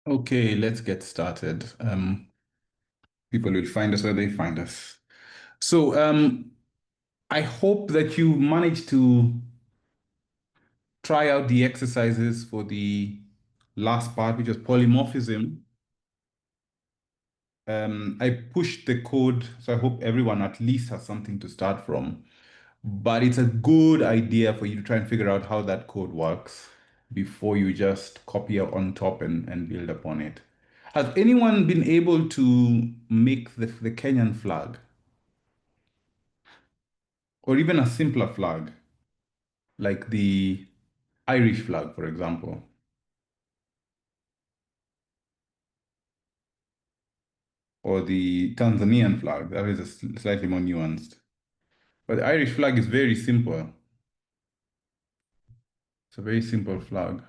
Okay, let's get started. People will find us where they find us. So, I hope that you managed to try out the exercises for the last part, which was polymorphism. I pushed the code, so I hope everyone at least has something to start from. But it's a good idea for you to try and figure out how that code works before you just copy it on top and build upon it. Has anyone been able to make the Kenyan flag or even a simpler flag like the Irish flag, for example, or the Tanzanian flag? That is slightly more nuanced. But the Irish flag is very simple. It's a very simple flag.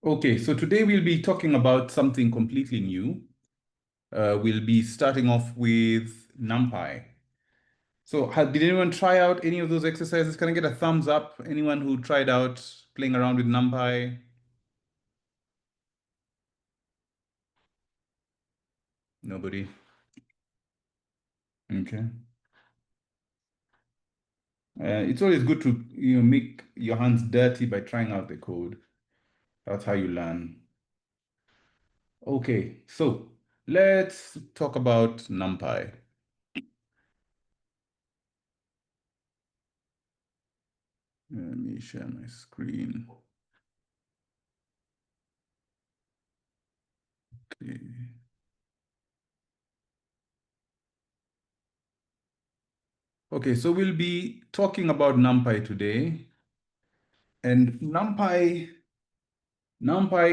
Okay, so today we'll be talking about something completely new. We'll be starting off with NumPy. So, did anyone try out any of those exercises? Can I get a thumbs up? Anyone who tried out playing around with NumPy? Nobody. Okay. It's always good to make your hands dirty by trying out the code. That's how you learn. Okay, so let's talk about NumPy. Let me share my screen. Okay. Okay, so we'll be talking about NumPy today. And NumPy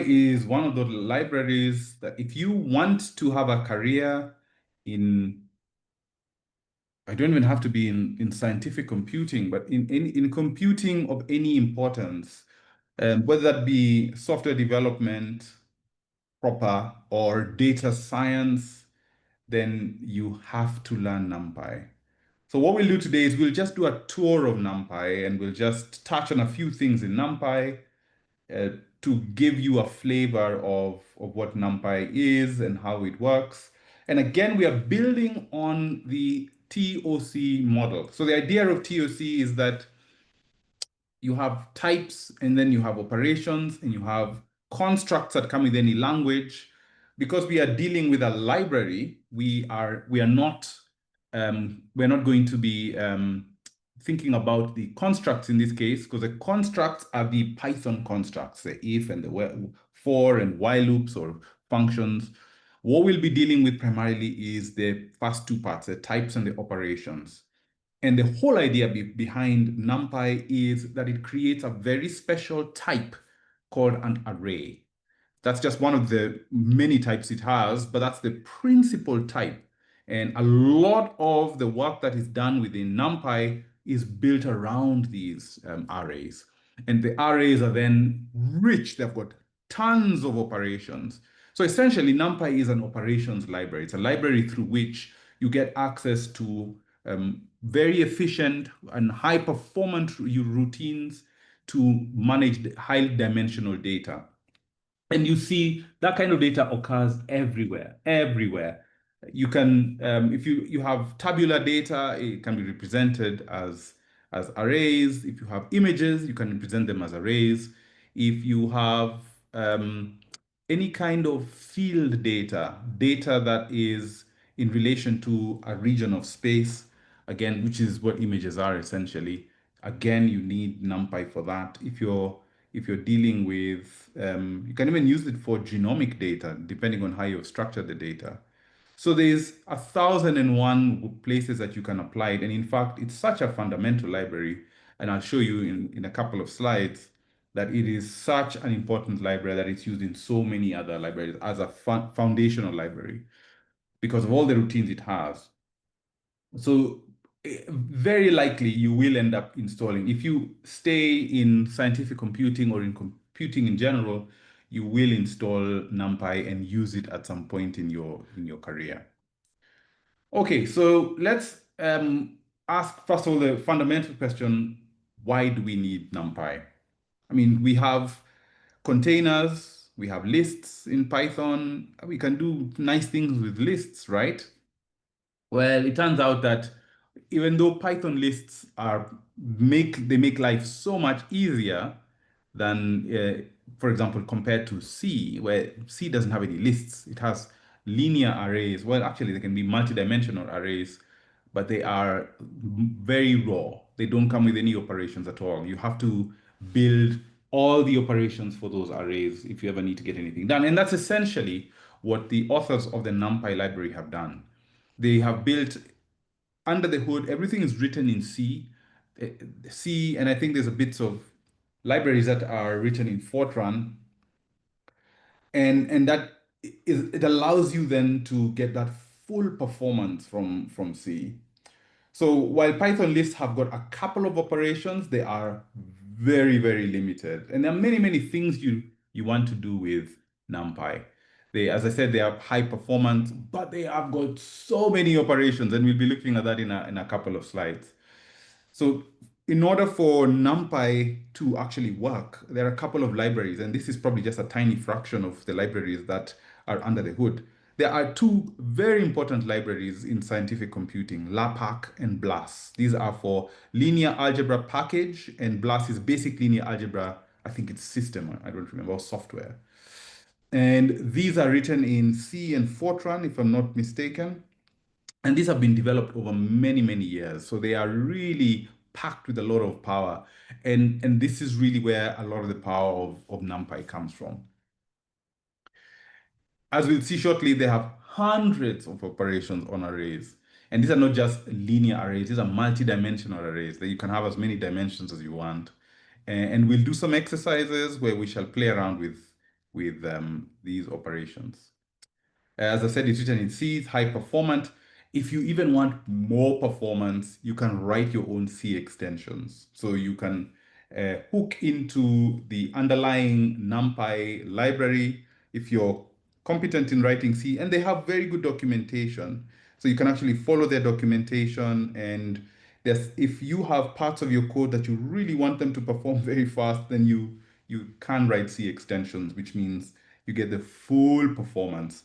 is one of the libraries that if you want to have a career in, I don't even have to be in scientific computing, but in computing of any importance, whether that be software development proper or data science, then you have to learn NumPy. So what we'll do today is we'll just do a tour of NumPy and we'll just touch on a few things in NumPy uh, to give you a flavor of what NumPy is and how it works. And again, we are building on the TOC model. So the idea of TOC is that you have types and then you have operations and you have constructs that come with any language. Because we are dealing with a library, we're not going to be thinking about the constructs in this case, because the constructs are the Python constructs, the if and the for and while loops or functions. What we'll be dealing with primarily is the first two parts, the types and the operations. And the whole idea behind NumPy is that it creates a very special type called an array. That's just one of the many types it has, but that's the principal type. And a lot of the work that is done within NumPy is built around these arrays. And the arrays are then rich. They've got tons of operations. So essentially, NumPy is an operations library. It's a library through which you get access to very efficient and high performant routines to manage high dimensional data. And you see that kind of data occurs everywhere, everywhere. You can, if you have tabular data, it can be represented as arrays. If you have images, you can represent them as arrays. If you have any kind of field data, data that is in relation to a region of space, again, which is what images are essentially. Again, you need NumPy for that. If you're dealing with, you can even use it for genomic data, depending on how you've structured the data. So there's 1,001 places that you can apply it. And in fact, it's such a fundamental library. And I'll show you in a couple of slides that it is such an important library that it's used in so many other libraries as a foundational library because of all the routines it has. So very likely you will end up installing. If you stay in scientific computing or in computing in general, you will install NumPy and use it at some point in your career. Okay, so let's ask first of all the fundamental question, why do we need NumPy? I mean, we have containers, we have lists in Python, we can do nice things with lists, right? Well, it turns out that even though Python lists make life so much easier than, for example, compared to C, where C doesn't have any lists. It has linear arrays. Well, actually, they can be multidimensional arrays, but they are very raw. They don't come with any operations at all. You have to build all the operations for those arrays if you ever need to get anything done. And that's essentially what the authors of the NumPy library have done. They have built under the hood, everything is written in C. C, and I think there's a bits of libraries that are written in Fortran, and that it allows you then to get that full performance from C. So while Python lists have got a couple of operations, they are very, very limited. And there are many, many things you want to do with NumPy. As I said, they are high performance, but they have got so many operations, and we'll be looking at that in a couple of slides. So in order for NumPy to actually work, there are a couple of libraries, and this is probably just a tiny fraction of the libraries that are under the hood. There are two very important libraries in scientific computing, LAPACK and BLAS. These are for linear algebra package, and BLAS is basic linear algebra. I think it's system, I don't remember, or software. And these are written in C and Fortran, if I'm not mistaken. And these have been developed over many, many years. So they are really packed with a lot of power. And this is really where a lot of the power of NumPy comes from. As we'll see shortly, they have hundreds of operations on arrays. And these are not just linear arrays, these are multi-dimensional arrays that you can have as many dimensions as you want. And we'll do some exercises where we shall play around with these operations. As I said, it's written in C, it's high performant. If you even want more performance, you can write your own C extensions. So you can hook into the underlying NumPy library if you're competent in writing C, and they have very good documentation. So you can actually follow their documentation, and if you have parts of your code that you really want them to perform very fast, then you can write C extensions, which means you get the full performance.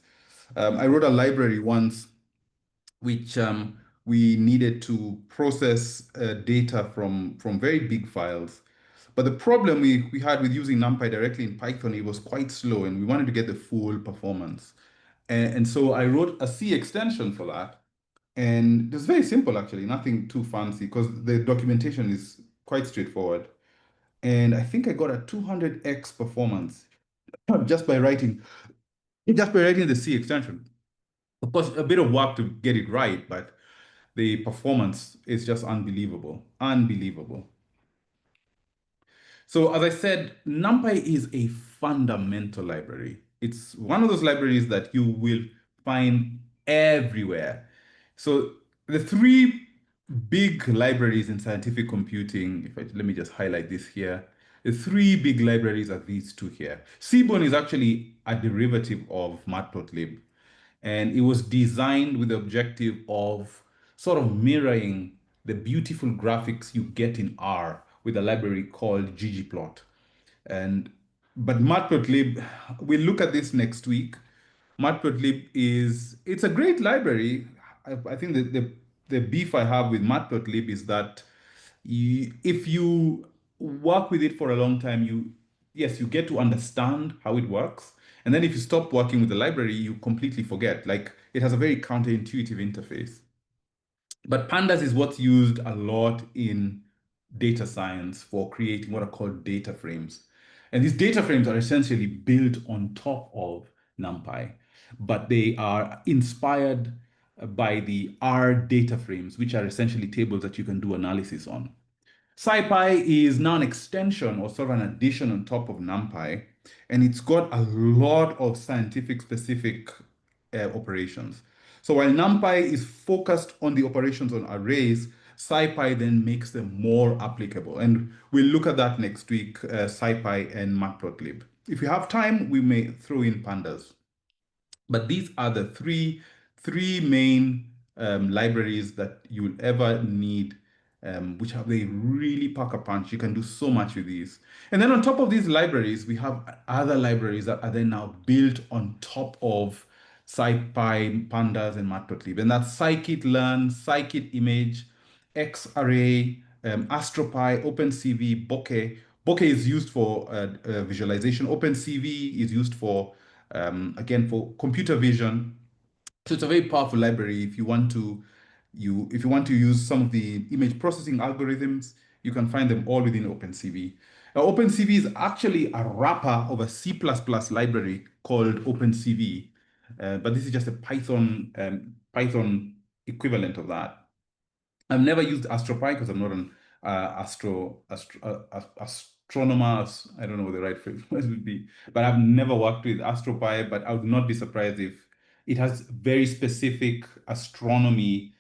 I wrote a library once which we needed to process data from very big files. But the problem we had with using NumPy directly in Python, it was quite slow, and we wanted to get the full performance. And so I wrote a C extension for that. And it was very simple, actually, nothing too fancy, because the documentation is quite straightforward. And I think I got a 200x performance just by writing the C extension. Of course, a bit of work to get it right, but the performance is just unbelievable. Unbelievable. So as I said, NumPy is a fundamental library. It's one of those libraries that you will find everywhere. So the three big libraries in scientific computing, let me just highlight this here. The three big libraries are these two here. Seaborn is actually a derivative of matplotlib, and it was designed with the objective of sort of mirroring the beautiful graphics you get in R with a library called ggplot. But matplotlib, we'll look at this next week. Matplotlib it's a great library. I think the beef I have with Matplotlib is that if you work with it for a long time, yes, you get to understand how it works. And then if you stop working with the library, you completely forget. Like it has a very counterintuitive interface. But pandas is what's used a lot in data science for creating what are called data frames. And these data frames are essentially built on top of NumPy, but they are inspired by the R data frames, which are essentially tables that you can do analysis on. SciPy is now an extension or sort of an addition on top of NumPy, and it's got a lot of scientific specific operations. So while NumPy is focused on the operations on arrays, SciPy then makes them more applicable. And we'll look at that next week, SciPy and Matplotlib. If we have time, we may throw in pandas. But these are the three main libraries that you'll ever need, which have they really pack a punch. You can do so much with these. And then on top of these libraries, we have other libraries that are then now built on top of SciPy, Pandas, and Matplotlib. And that's scikit-learn, scikit-image, xarray, AstroPy, OpenCV, Bokeh. Bokeh is used for visualization. OpenCV is used for again for computer vision. So it's a very powerful library if you want to if you want to use some of the image processing algorithms, you can find them all within OpenCV. Now, OpenCV is actually a wrapper of a C++ library called OpenCV, but this is just a Python equivalent of that. I've never used AstroPy because I'm not an astronomer. I don't know what the right phrase would be, but I've never worked with AstroPy. But I would not be surprised if it has very specific astronomy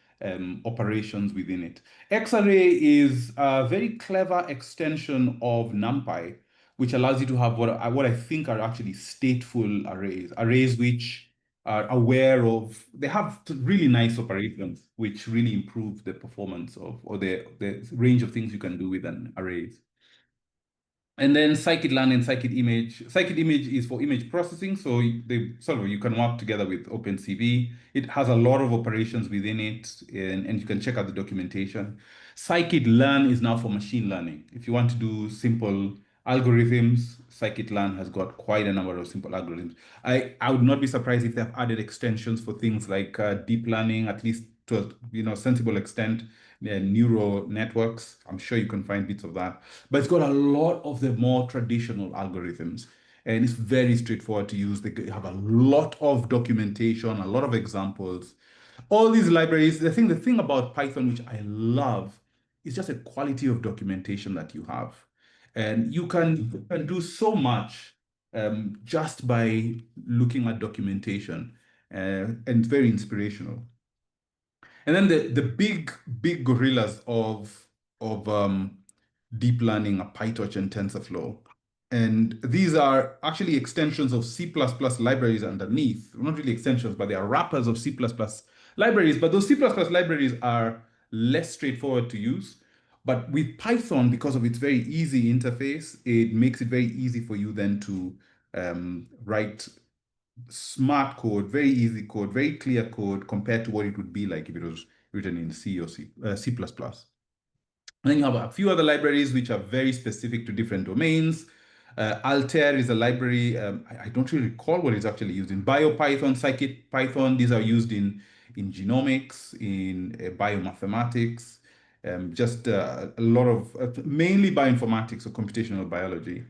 operations within it. Xarray is a very clever extension of NumPy, which allows you to have what I think are actually stateful arrays which are aware of, they have really nice operations, which really improve the performance of, or the range of things you can do with an arrays. And then scikit-learn and scikit-image. Scikit-image is for image processing, so you can work together with OpenCV. It has a lot of operations within it, and you can check out the documentation. Scikit-learn is now for machine learning. If you want to do simple algorithms, scikit-learn has got quite a number of simple algorithms. I would not be surprised if they've added extensions for things like deep learning, at least to a sensible extent, neural networks. I'm sure you can find bits of that. But it's got a lot of the more traditional algorithms. And it's very straightforward to use. They have a lot of documentation, a lot of examples. All these libraries, the thing about Python, which I love, is just a quality of documentation that you have. And you can do so much just by looking at documentation. And it's very inspirational. And then the big gorillas of deep learning are PyTorch and TensorFlow. And these are actually extensions of C++ libraries underneath. Not really extensions, but they are wrappers of C++ libraries. But those C++ libraries are less straightforward to use. But with Python, because of its very easy interface, it makes it very easy for you then to write smart code, very easy code, very clear code compared to what it would be like if it was written in C or C++. And then you have a few other libraries which are very specific to different domains. Altair is a library. I don't really recall what it's actually used in. BioPython, scikit-python, these are used in genomics, in biomathematics, just a lot of, mainly bioinformatics or computational biology.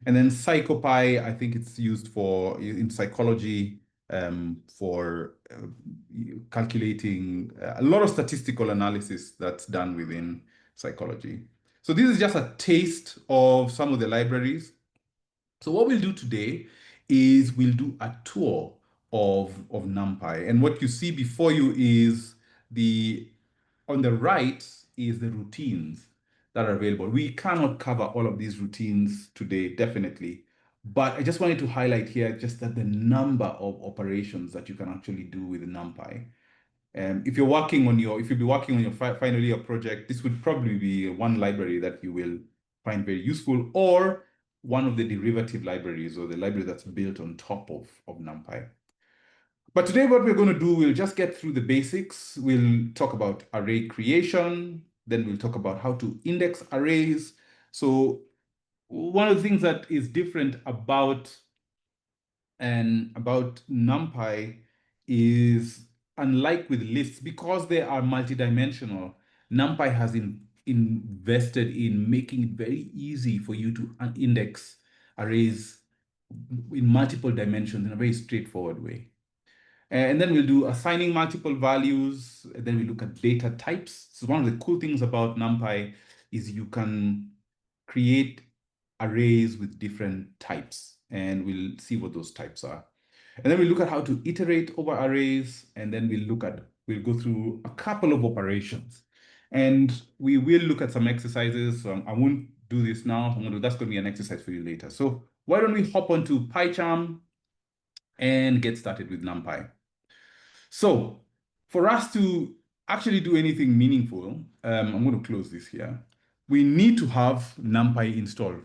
And then PsychoPy, I think it's used in psychology for calculating a lot of statistical analysis that's done within psychology. So this is just a taste of some of the libraries. So what we'll do today is we'll do a tour of NumPy. And what you see before you is on the right is the routines that are available. We cannot cover all of these routines today, definitely. But I just wanted to highlight here just that the number of operations that you can actually do with NumPy. If you'll be working on your final year project, this would probably be one library that you will find very useful, or one of the derivative libraries or the library that's built on top of NumPy. But today what we're going to do, we'll just get through the basics. We'll talk about array creation, then we'll talk about how to index arrays. So one of the things that is different about NumPy is, unlike with lists, because they are multidimensional, NumPy has invested in making it very easy for you to index arrays in multiple dimensions in a very straightforward way. And then we'll do assigning multiple values. And then we look at data types. So one of the cool things about NumPy is you can create arrays with different types, and we'll see what those types are. And then we look at how to iterate over arrays, and then we'll go through a couple of operations. And we will look at some exercises. So I won't do this now. That's going to be an exercise for you later. So why don't we hop onto PyCharm and get started with NumPy. So for us to actually do anything meaningful, I'm going to close this here. We need to have NumPy installed.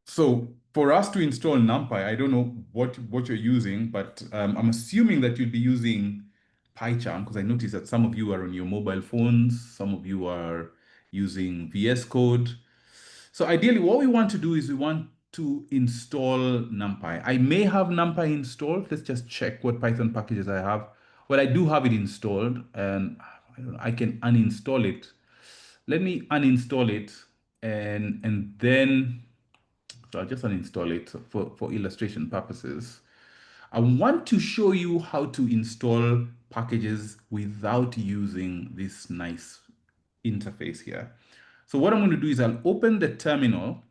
So for us to install NumPy, I don't know what you're using, but I'm assuming that you'll be using PyCharm, because I noticed that some of you are on your mobile phones, some of you are using VS Code. So ideally, what we want to do is we want to install NumPy. I may have NumPy installed. Let's just check what Python packages I have. Well, I do have it installed, and I can uninstall it. Let me uninstall it, and then, so I'll just uninstall it for illustration purposes. I want to show you how to install packages without using this nice interface here. So what I'm going to do is I'll open the terminal,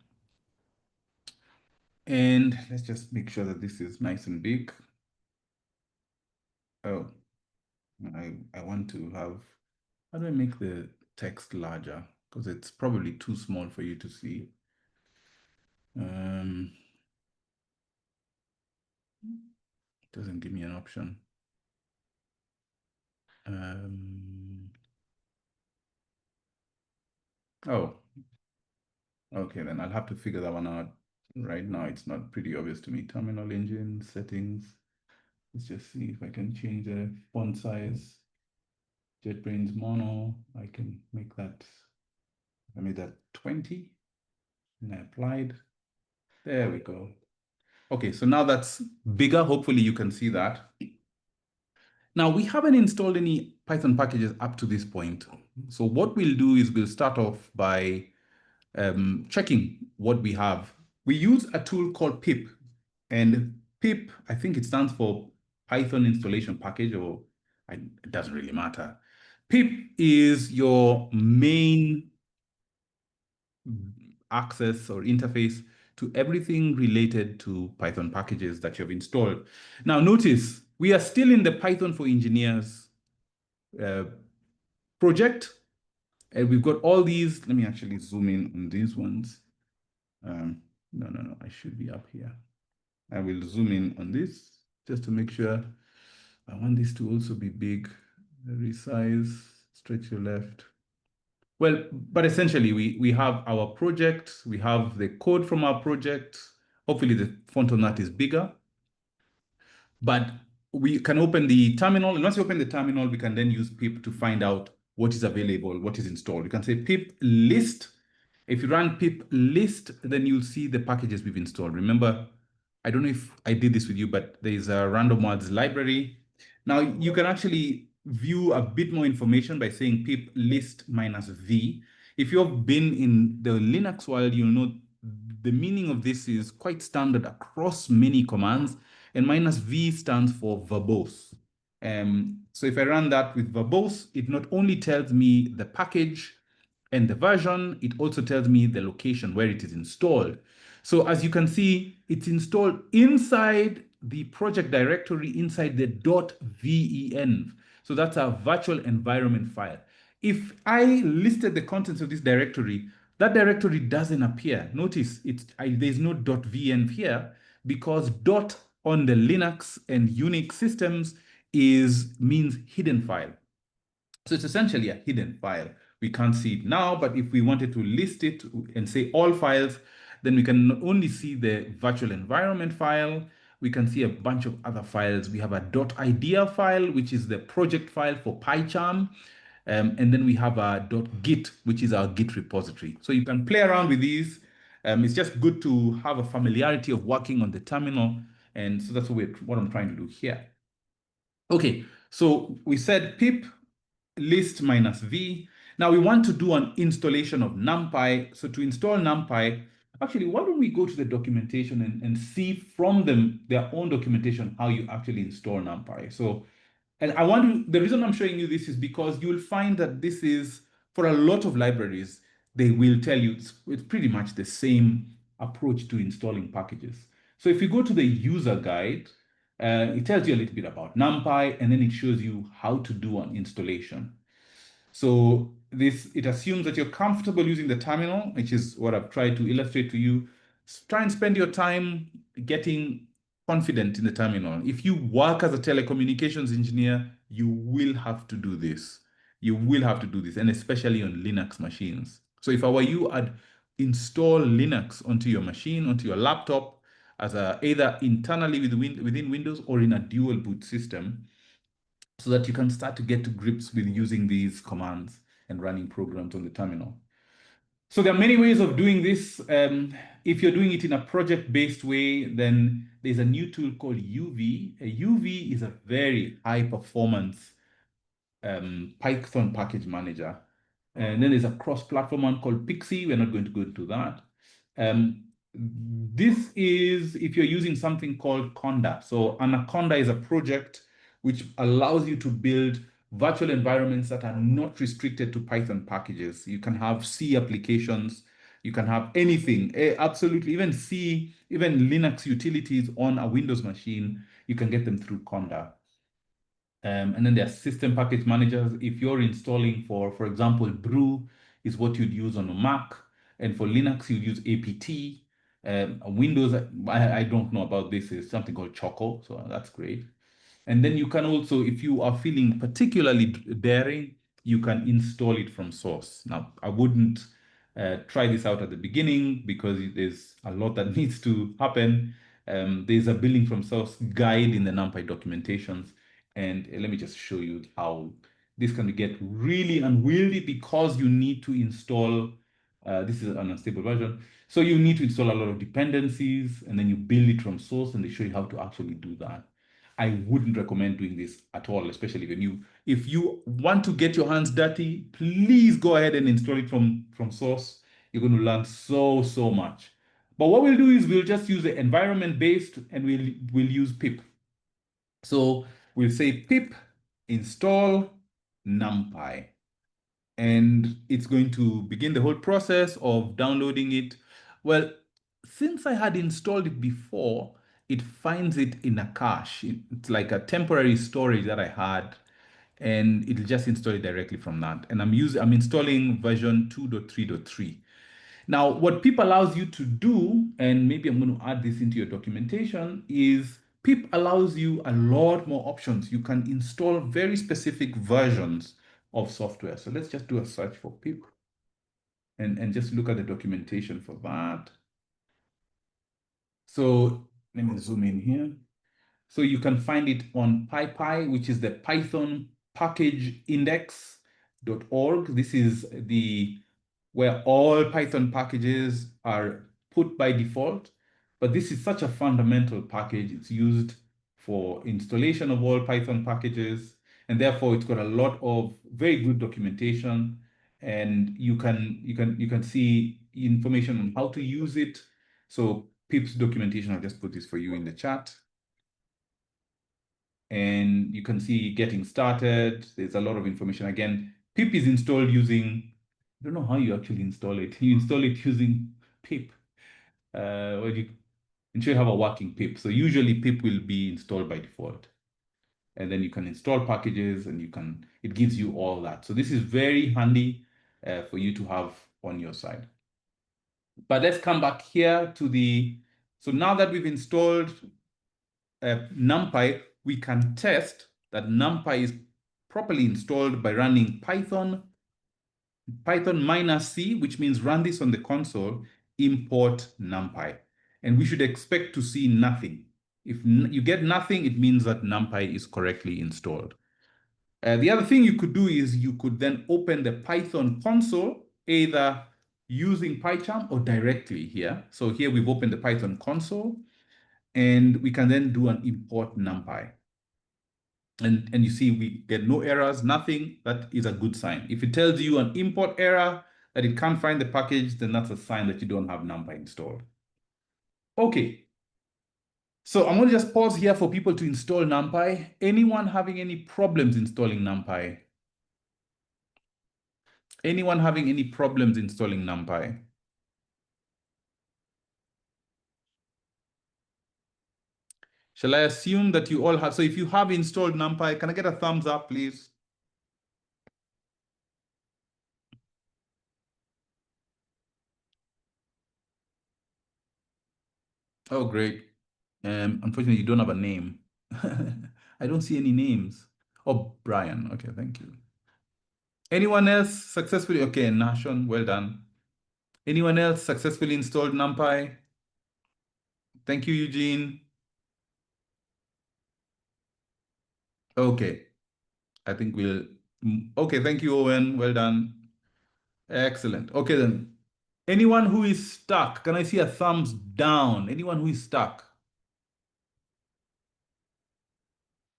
and let's just make sure that this is nice and big. Oh, I want to have, how do I make the text larger? Because it's probably too small for you to see. It doesn't give me an option. Oh, okay, then I'll have to figure that one out. Right now, it's not pretty obvious to me. Terminal engine settings. Let's just see if I can change the font size. JetBrains mono. I can make that, I made that 20 and I applied. There we go. Okay, so now that's bigger. Hopefully you can see that. Now we haven't installed any Python packages up to this point. So what we'll do is we'll start off by checking what we have. We use a tool called pip, and pip, I think it stands for Python installation package, or it doesn't really matter. Pip is your main access or interface to everything related to Python packages that you've installed. Now notice, we are still in the Python for Engineers project, and we've got all these. Let me actually zoom in on these ones. No, I should be up here. I will zoom in on this just to make sure. I want this to also be big. Resize, stretch your left. Well, but essentially we have our project, we have the code from our project. Hopefully the font on that is bigger. But we can open the terminal, and once you open the terminal, we can then use pip to find out what is available, what is installed. You can say pip list. If you run pip list, then you'll see the packages we've installed. Remember, I don't know if I did this with you, but there's a random words library. Now you can actually view a bit more information by saying pip list -v. If you've been in the Linux world, you'll know the meaning of this is quite standard across many commands, and -v stands for verbose. So if I run that with verbose, it not only tells me the package and the version, it also tells me the location where it is installed. So as you can see, it's installed inside the project directory, inside the .venv. So that's our virtual environment file. If I listed the contents of this directory, that directory doesn't appear. Notice there's no .venv here, because dot on the Linux and Unix systems means hidden file. So it's essentially a hidden file. We can't see it now, but if we wanted to list it and say all files, then we can not only see the virtual environment file, we can see a bunch of other files. We have a .idea file, which is the project file for PyCharm. And then we have a .git, which is our Git repository. So you can play around with these. It's just good to have a familiarity of working on the terminal. And so that's what I'm trying to do here. Okay, so we said pip list -v. Now we want to do an installation of NumPy. So to install NumPy, actually, why don't we go to the documentation and see from them, their own documentation, how you actually install NumPy. So, and the reason I'm showing you this is because you'll find that this is, for a lot of libraries, they will tell you it's pretty much the same approach to installing packages. So if you go to the user guide, it tells you a little bit about NumPy, and then it shows you how to do an installation. So it assumes that you're comfortable using the terminal, which is what I've tried to illustrate to you. Try and spend your time getting confident in the terminal. If you work as a telecommunications engineer, you will have to do this. You will have to do this, and especially on Linux machines. So if I were you, I'd install Linux onto your machine, onto your laptop, as either internally within Windows or in a dual boot system, so that you can start to get to grips with using these commands and running programs on the terminal. So there are many ways of doing this. If you're doing it in a project-based way, then there's a new tool called UV. UV is a very high-performance Python package manager. And then there's a cross-platform one called Pixie. We're not going to go into that. This is if you're using something called Conda. So Anaconda is a project which allows you to build virtual environments that are not restricted to Python packages. You can have C applications, you can have anything, absolutely, even C, even Linux utilities on a Windows machine, you can get them through Conda. And then there are system package managers. If you're installing for example, Brew is what you'd use on a Mac. And for Linux, you'd use APT. Windows, I don't know about this, is something called Choco, so that's great. And then you can also, if you are feeling particularly daring, you can install it from source. Now, I wouldn't try this out at the beginning because there's a lot that needs to happen. There's a building from source guide in the NumPy documentations. And let me just show you how this can get really unwieldy because you need to install, this is an unstable version. So you need to install a lot of dependencies and then you build it from source and they show you how to actually do that. I wouldn't recommend doing this at all, especially when if you want to get your hands dirty, please go ahead and install it from source. You're going to learn so much. But what we'll do is we'll just use the environment based and we'll use pip. So we'll say pip install NumPy. And it's going to begin the whole process of downloading it. Well, since I had installed it before, it finds it in a cache. It's like a temporary storage that I had, and it'll just install it directly from that. And I'm installing version 2.3.3. Now, what pip allows you to do, and maybe I'm going to add this into your documentation, is pip allows you a lot more options. You can install very specific versions of software. So let's just do a search for pip and just look at the documentation for that. So let me zoom in here. So you can find it on SciPy, which is the Python package index.org. This is where all Python packages are put by default. But this is such a fundamental package. It's used for installation of all Python packages. And therefore, it's got a lot of very good documentation. And you can see information on how to use it. So pip's documentation, I'll just put this for you in the chat. And you can see getting started. There's a lot of information. Again, pip is installed using, I don't know how you actually install it. You install it using pip. Ensure you have a working pip. So usually pip will be installed by default. And then you can install packages and it gives you all that. So this is very handy for you to have on your side. But let's come back here to so now that we've installed NumPy, we can test that NumPy is properly installed by running Python -c, which means run this on the console, import NumPy. And we should expect to see nothing. If you get nothing, it means that NumPy is correctly installed. The other thing you could do is you could then open the Python console, either using PyCharm or directly here. So here we've opened the Python console, and we can then do an import NumPy. And you see we get no errors, nothing. That is a good sign. If it tells you an import error, that it can't find the package, then that's a sign that you don't have NumPy installed. Okay. So I'm going to just pause here for people to install NumPy. Anyone having any problems installing NumPy? Anyone having any problems installing NumPy? Shall I assume that you all have? So if you have installed NumPy, can I get a thumbs up, please? Oh, great. Unfortunately, you don't have a name. I don't see any names. Oh, Brian. Okay, thank you. Anyone else successfully? Okay, Nashon, well done. Anyone else successfully installed NumPy? Thank you, Eugene. Okay, I think we'll. Okay, thank you, Owen. Well done. Excellent. Okay, then. Anyone who is stuck, can I see a thumbs down? Anyone who is stuck?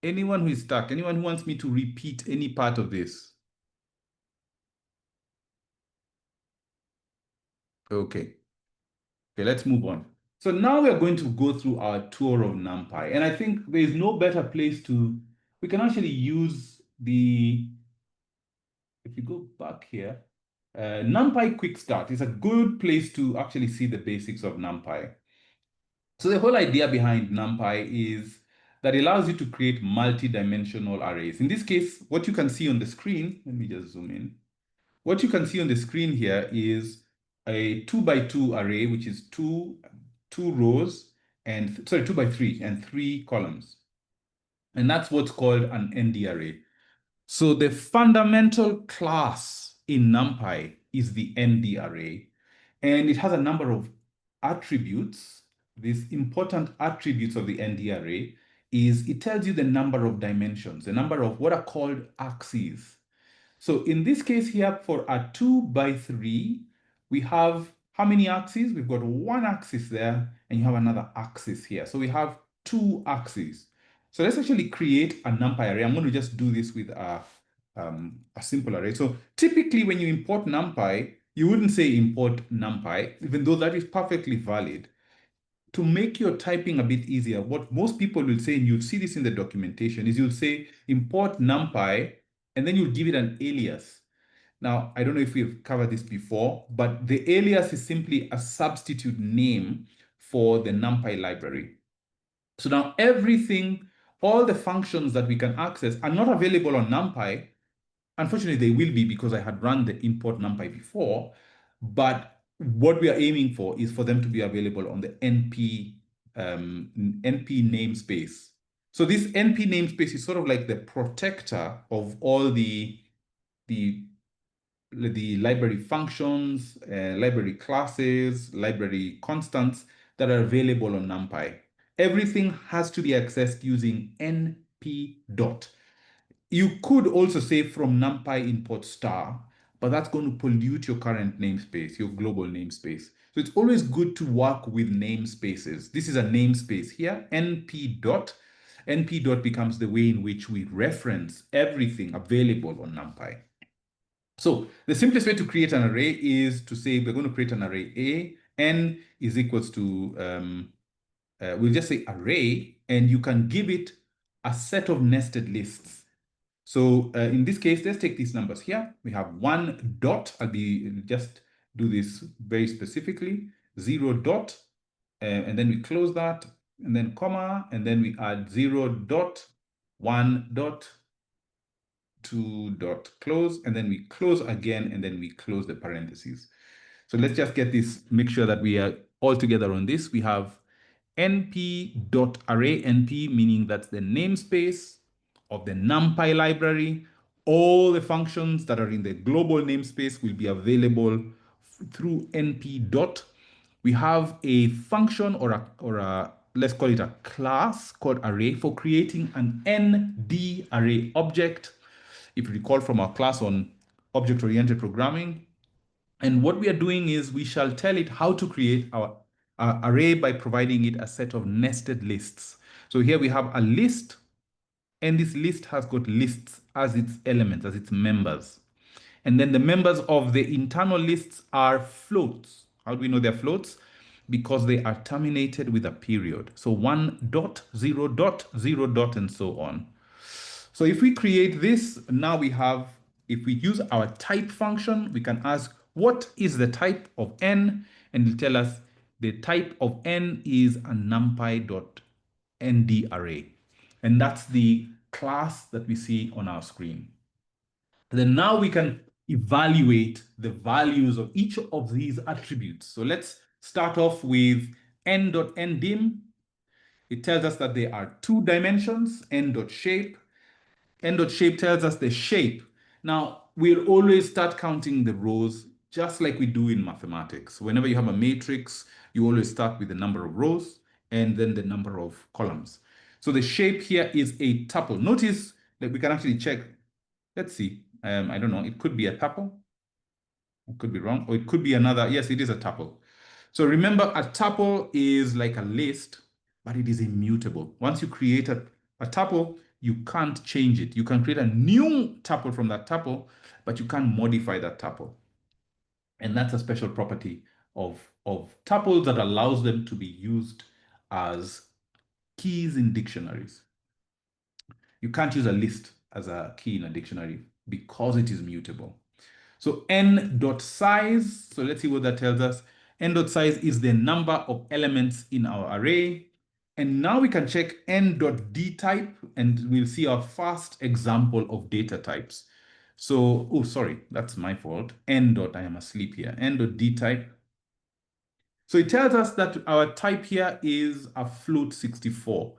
Anyone who is stuck? Anyone who wants me to repeat any part of this? Okay. Okay, let's move on. So now we are going to go through our tour of NumPy. And I think there is no better place to, we can actually use the, if you go back here, NumPy Quick Start is a good place to actually see the basics of NumPy. So the whole idea behind NumPy is that it allows you to create multi-dimensional arrays. In this case, what you can see on the screen, let me just zoom in. What you can see on the screen here is a 2x2 array, which is two rows and, sorry, 2x3 and 3 columns. And that's what's called an ND array. So the fundamental class in NumPy is the ND array, and it has a number of attributes. These important attributes of the ND array is it tells you the number of dimensions, the number of what are called axes. So in this case here, for a 2x3, we have how many axes? We've got one axis there, and you have another axis here. So we have two axes. So let's actually create a NumPy array. I'm going to just do this with a simple array. So typically when you import NumPy, you wouldn't say import NumPy, even though that is perfectly valid. To make your typing a bit easier, what most people will say, and you'll see this in the documentation, is you'll say import NumPy, and then you'll give it an alias. Now, I don't know if we've covered this before, but the alias is simply a substitute name for the NumPy library. So now everything, all the functions that we can access are not available on NumPy. Unfortunately, they will be because I had run the import NumPy before, but what we are aiming for is for them to be available on the NP namespace. So this NP namespace is sort of like the protector of all the library functions, library classes, library constants that are available on NumPy. Everything has to be accessed using np dot. You could also say from NumPy import star, but that's going to pollute your current namespace, your global namespace. So it's always good to work with namespaces. This is a namespace here, np dot. np dot becomes the way in which we reference everything available on NumPy. So the simplest way to create an array is to say we're going to create an array A, n is equals to, we'll just say array, and you can give it a set of nested lists. So in this case, let's take these numbers here. We have 1 dot, I'll be just do this very specifically, 0 dot, and then we close that, and then comma, and then we add 0 dot, 1 dot, 2 dot close, and then we close again, and then we close the parentheses. So let's just get this, make sure that we are all together on this. We have np.array np, meaning that's the namespace of the NumPy library. All the functions that are in the global namespace will be available through np dot. We have a function or a let's call it a class called array for creating an ND object. If you recall from our class on object-oriented programming. And what we are doing is we shall tell it how to create our array by providing it a set of nested lists. So here we have a list, and this list has got lists as its elements, as its members. And then the members of the internal lists are floats. How do we know they're floats? Because they are terminated with a period. So 1 dot, 0 dot, 0 dot, and so on. So if we create this, now we have, if we use our type function, we can ask, what is the type of n? And it'll tell us the type of n is a numpy.ndarray. And that's the class that we see on our screen. Then now we can evaluate the values of each of these attributes. So let's start off with n.ndim. It tells us that there are 2 dimensions, n.shape. N.shape tells us the shape. Now, we'll always start counting the rows just like we do in mathematics. Whenever you have a matrix, you always start with the number of rows and then the number of columns. So the shape here is a tuple. Notice that we can actually check. Let's see. I don't know. It could be a tuple. It could be wrong. Or it could be another. Yes, it is a tuple. So remember, a tuple is like a list, but it is immutable. Once you create a tuple, you can't change it. You can create a new tuple from that tuple, but you can't modify that tuple. And that's a special property of tuples that allows them to be used as keys in dictionaries. You can't use a list as a key in a dictionary because it is mutable. So n.size, so let's see what that tells us. N.size is the number of elements in our array. And now we can check n.dtype, and we'll see our first example of data types. So, oh, sorry, that's my fault. I am asleep here. N.dtype. So it tells us that our type here is a float 64.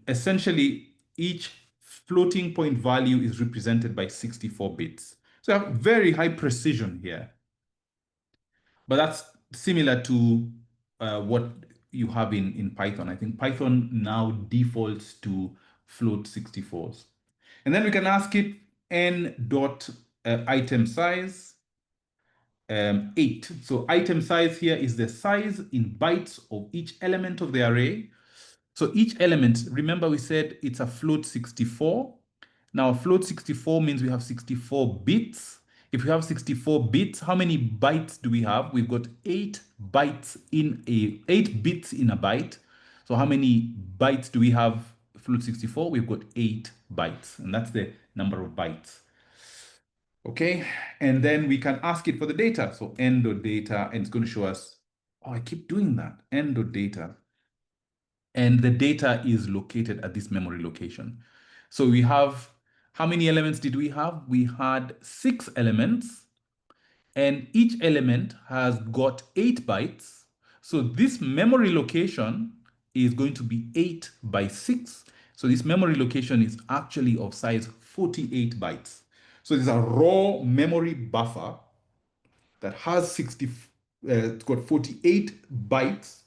Essentially, each floating point value is represented by 64 bits. So I have very high precision here. But that's similar to what you have in Python. I think Python now defaults to float 64s. And then we can ask it n.item size 8. So item size here is the size in bytes of each element of the array. So each element, remember we said it's a float 64. Now, float 64 means we have 64 bits. If we have 64 bits, how many bytes do we have? We've got 8 bits in a byte. So how many bytes do we have float 64? We've got 8 bytes, and that's the number of bytes. Okay, and then we can ask it for the data. So n.data, and it's going to show us, oh, I keep doing that, n.data. And the data is located at this memory location. So we have, how many elements did we have? We had 6 elements, and each element has got 8 bytes. So this memory location is going to be 8 by 6. So this memory location is actually of size 48 bytes. So there's a raw memory buffer that has it's got 48 bytes.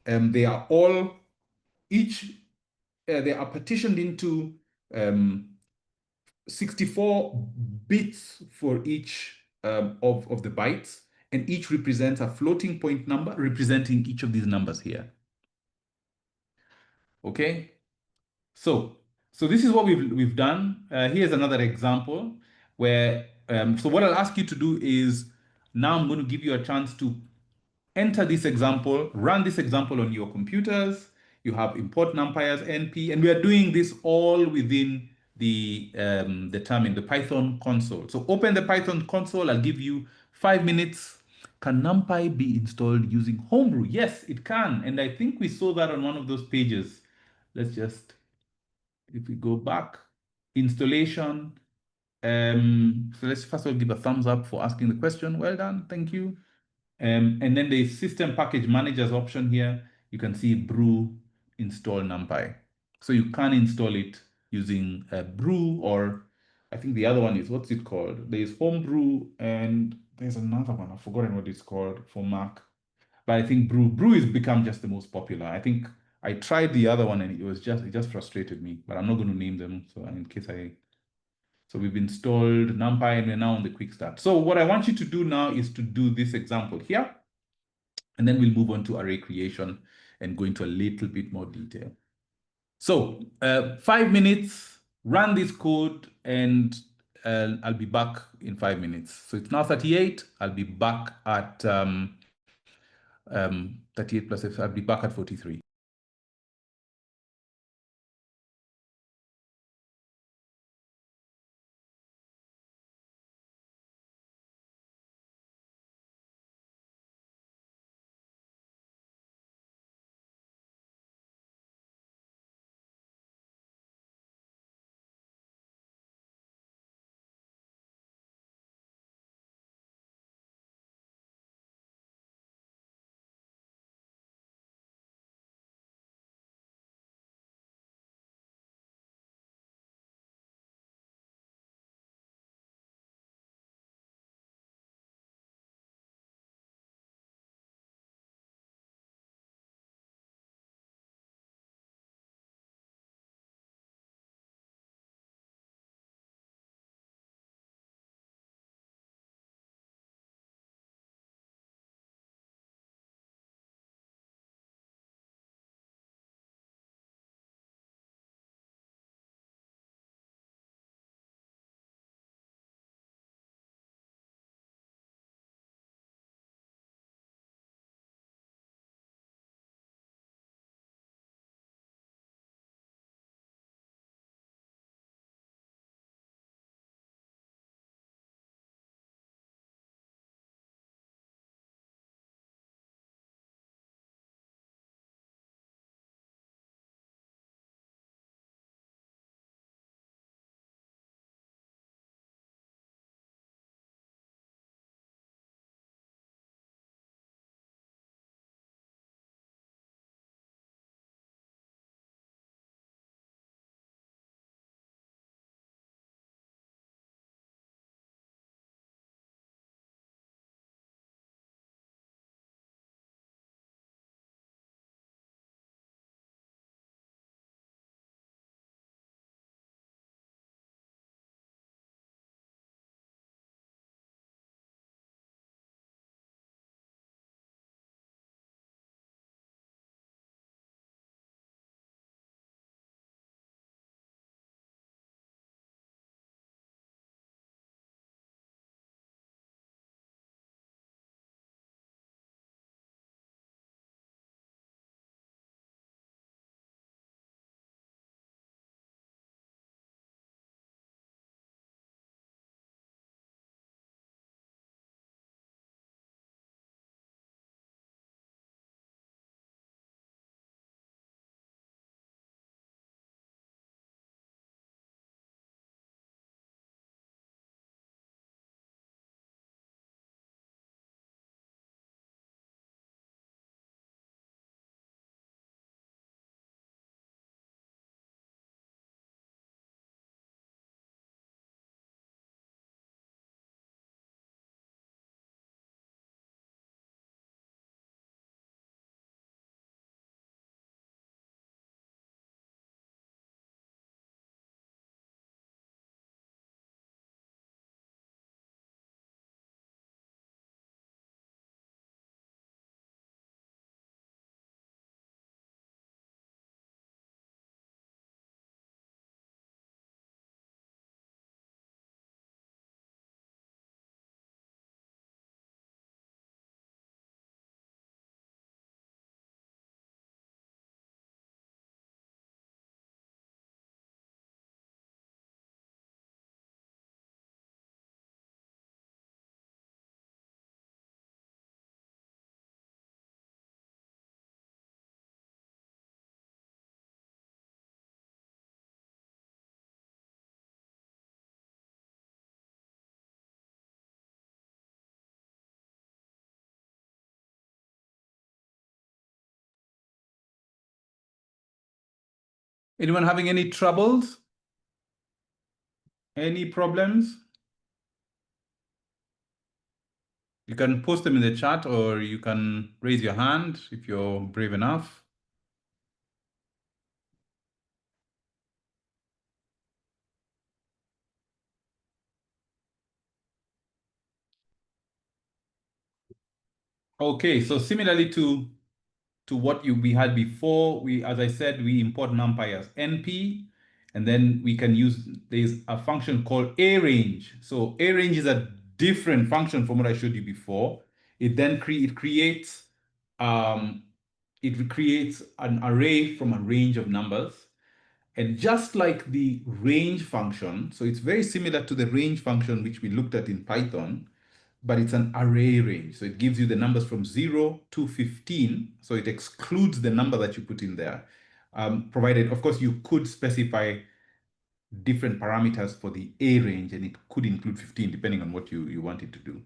They are all, they are partitioned into 64 bits for each of the bytes, and each represents a floating point number representing each of these numbers here. Okay, so this is what we've done. Here's another example where so what I'll ask you to do is, now I'm going to give you a chance to enter this example, run this example on your computers. You have import numpy as np, and we are doing this all within the term in the Python console. So open the Python console. I'll give you 5 minutes. Can numpy be installed using Homebrew? Yes, it can. And I think we saw that on one of those pages. Let's just, if we go back, installation. So let's first of all give a thumbs up for asking the question. Well done, thank you. And then the system package managers option here, you can see brew install numpy. So you can install it using brew, or I think the other one is, what's it called? There's homebrew, and there's another one, I've forgotten what it's called for Mac. but I think Brew has become just the most popular. I think I tried the other one and it just frustrated me, but I'm not going to name them. So in case so we've installed NumPy and we're now on the quick start. So what I want you to do now is to do this example here, and then we'll move on to array creation and go into a little bit more detail. So 5 minutes, run this code, and I'll be back in 5 minutes. So it's now 38. I'll be back at 38 plus F, I'll be back at 43. Anyone having any troubles? Any problems? You can post them in the chat or you can raise your hand if you're brave enough. Okay, so similarly to what we had before, as I said, we import numpy as np, and then we can use, there's a function called arange. So arange is a different function from what I showed you before. It then creates an array from a range of numbers. And just like the range function, so it's very similar to the range function which we looked at in Python, but it's an array range. So it gives you the numbers from 0 to 15. So it excludes the number that you put in there. Provided, of course, you could specify different parameters for the A range, and it could include 15 depending on what you want it to do.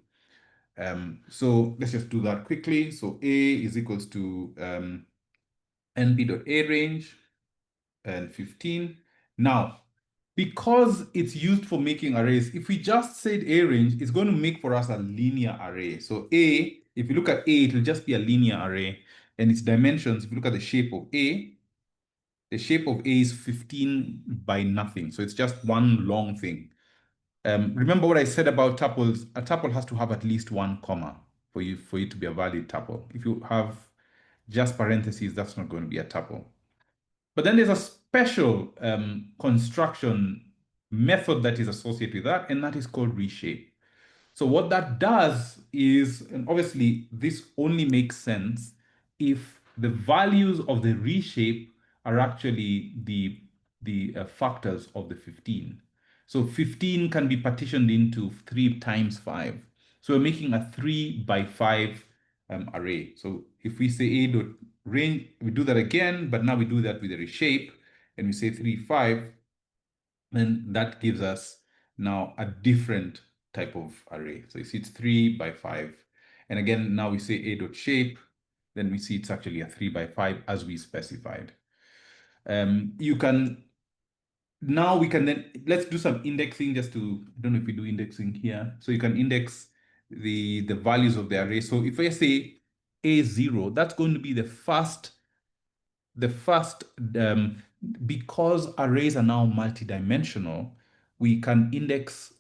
So let's just do that quickly. So A is equals to np.arange and 15. Now, because it's used for making arrays, if we just said A range, it's going to make for us a linear array. So A, if you look at A, it will just be a linear array. And its dimensions, if you look at the shape of A, the shape of A is 15 by nothing. So it's just one long thing. Remember what I said about tuples? A tuple has to have at least one comma for it to be a valid tuple. If you have just parentheses, that's not going to be a tuple. But then there's a special construction method that is associated with that, and that is called reshape. So what that does is, and obviously this only makes sense if the values of the reshape are actually the factors of the 15. So 15 can be partitioned into 3 times 5. So we're making a 3 by 5 array. So if we say a dot range, we do that again, but now we do that with a reshape, and we say 3, 5, then that gives us now a different type of array. So you see it's 3 by 5. And again, now we say a dot shape, then we see it's actually a 3 by 5 as we specified. You can, now we can then, let's do some indexing just to, I don't know if we do indexing here. So you can index the values of the array. So if I say A0, that's going to be the first, because arrays are now multidimensional, we can index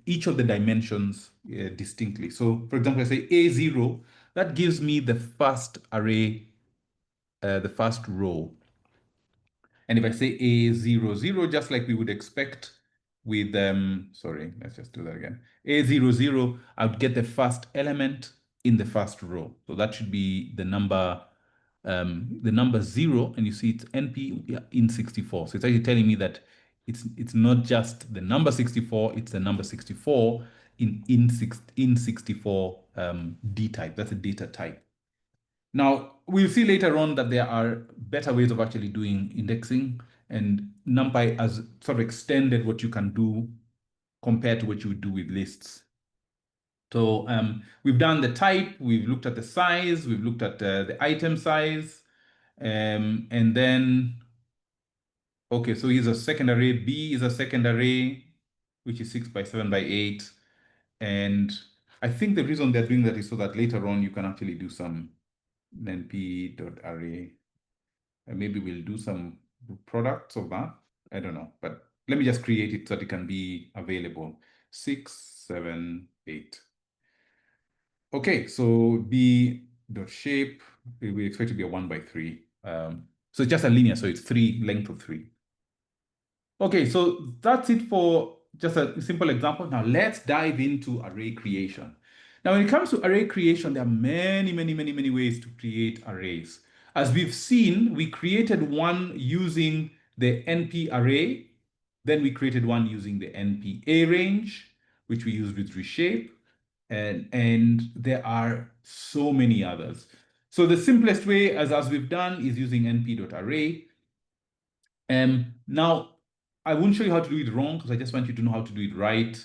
each of the dimensions distinctly. So for example, I say A0, that gives me the first array, the first row. And if I say A00, just like we would expect with, sorry, let's just do that again. A00, I would get the first element in the first row. So that should be the number 0, and you see it's NP in 64. So it's actually telling me that it's not just the number 64, it's the number 64 in 64 D type. That's a data type. Now, we'll see later on that there are better ways of actually doing indexing, and NumPy has sort of extended what you can do compared to what you would do with lists. So we've done the type, we've looked at the size, we've looked at the item size, and then, okay, so here's a second array. B is a second array, which is 6 by 7 by 8. And I think the reason they're doing that is so that later on you can actually do some np.array. And maybe we'll do some products of that. I don't know, but let me just create it so that it can be available. 6, 7, 8. Okay, so b.shape, we expect to be a 1 by 3. So it's just a linear, so it's 3, length of 3. Okay, so that's it for just a simple example. Now let's dive into array creation. Now, when it comes to array creation, there are many, many, many, many ways to create arrays. As we've seen, we created one using the NP array. Then we created one using the NP arange, which we used with reshape. And there are so many others. So the simplest way, as we've done, is using np.array. Now, I won't show you how to do it wrong because I just want you to know how to do it right.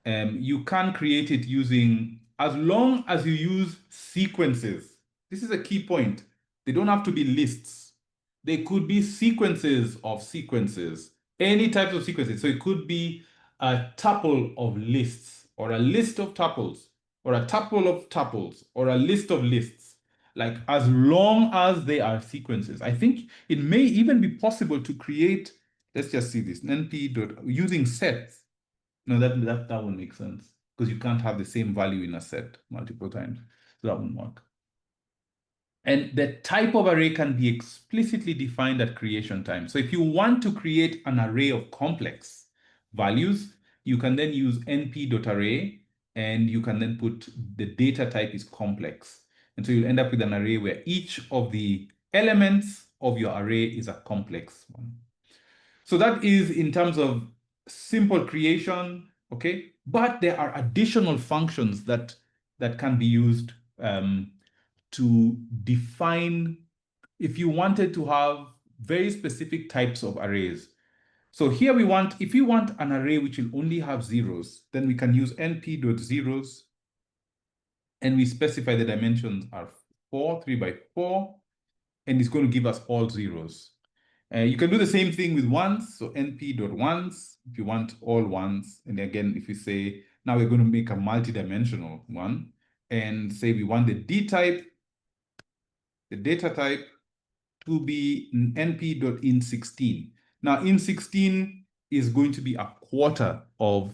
You can create it using, as long as you use sequences. This is a key point. They don't have to be lists. They could be sequences of sequences, any types of sequences. So it could be a tuple of lists. or a list of tuples, or a tuple of tuples, or a list of lists, like as long as they are sequences. I think it may even be possible to create, let's just see this, using sets. No, that won't make sense because you can't have the same value in a set multiple times. So that won't work. And the type of array can be explicitly defined at creation time. So if you want to create an array of complex values, you can then use np.array, and you can then put the data type is complex. And so you'll end up with an array where each of the elements of your array is a complex one. So that is in terms of simple creation, okay? But there are additional functions that can be used to define if you wanted to have very specific types of arrays. So here we want, if you want an array which will only have zeros, then we can use np.zeros, and we specify the dimensions are 4, 3 by 4, and it's going to give us all zeros. You can do the same thing with ones, so np.ones, if you want all ones. And again, if you say, now we're going to make a multi-dimensional one, and say we want the D type, the data type, to be np.in16. Now, in16 is going to be a quarter of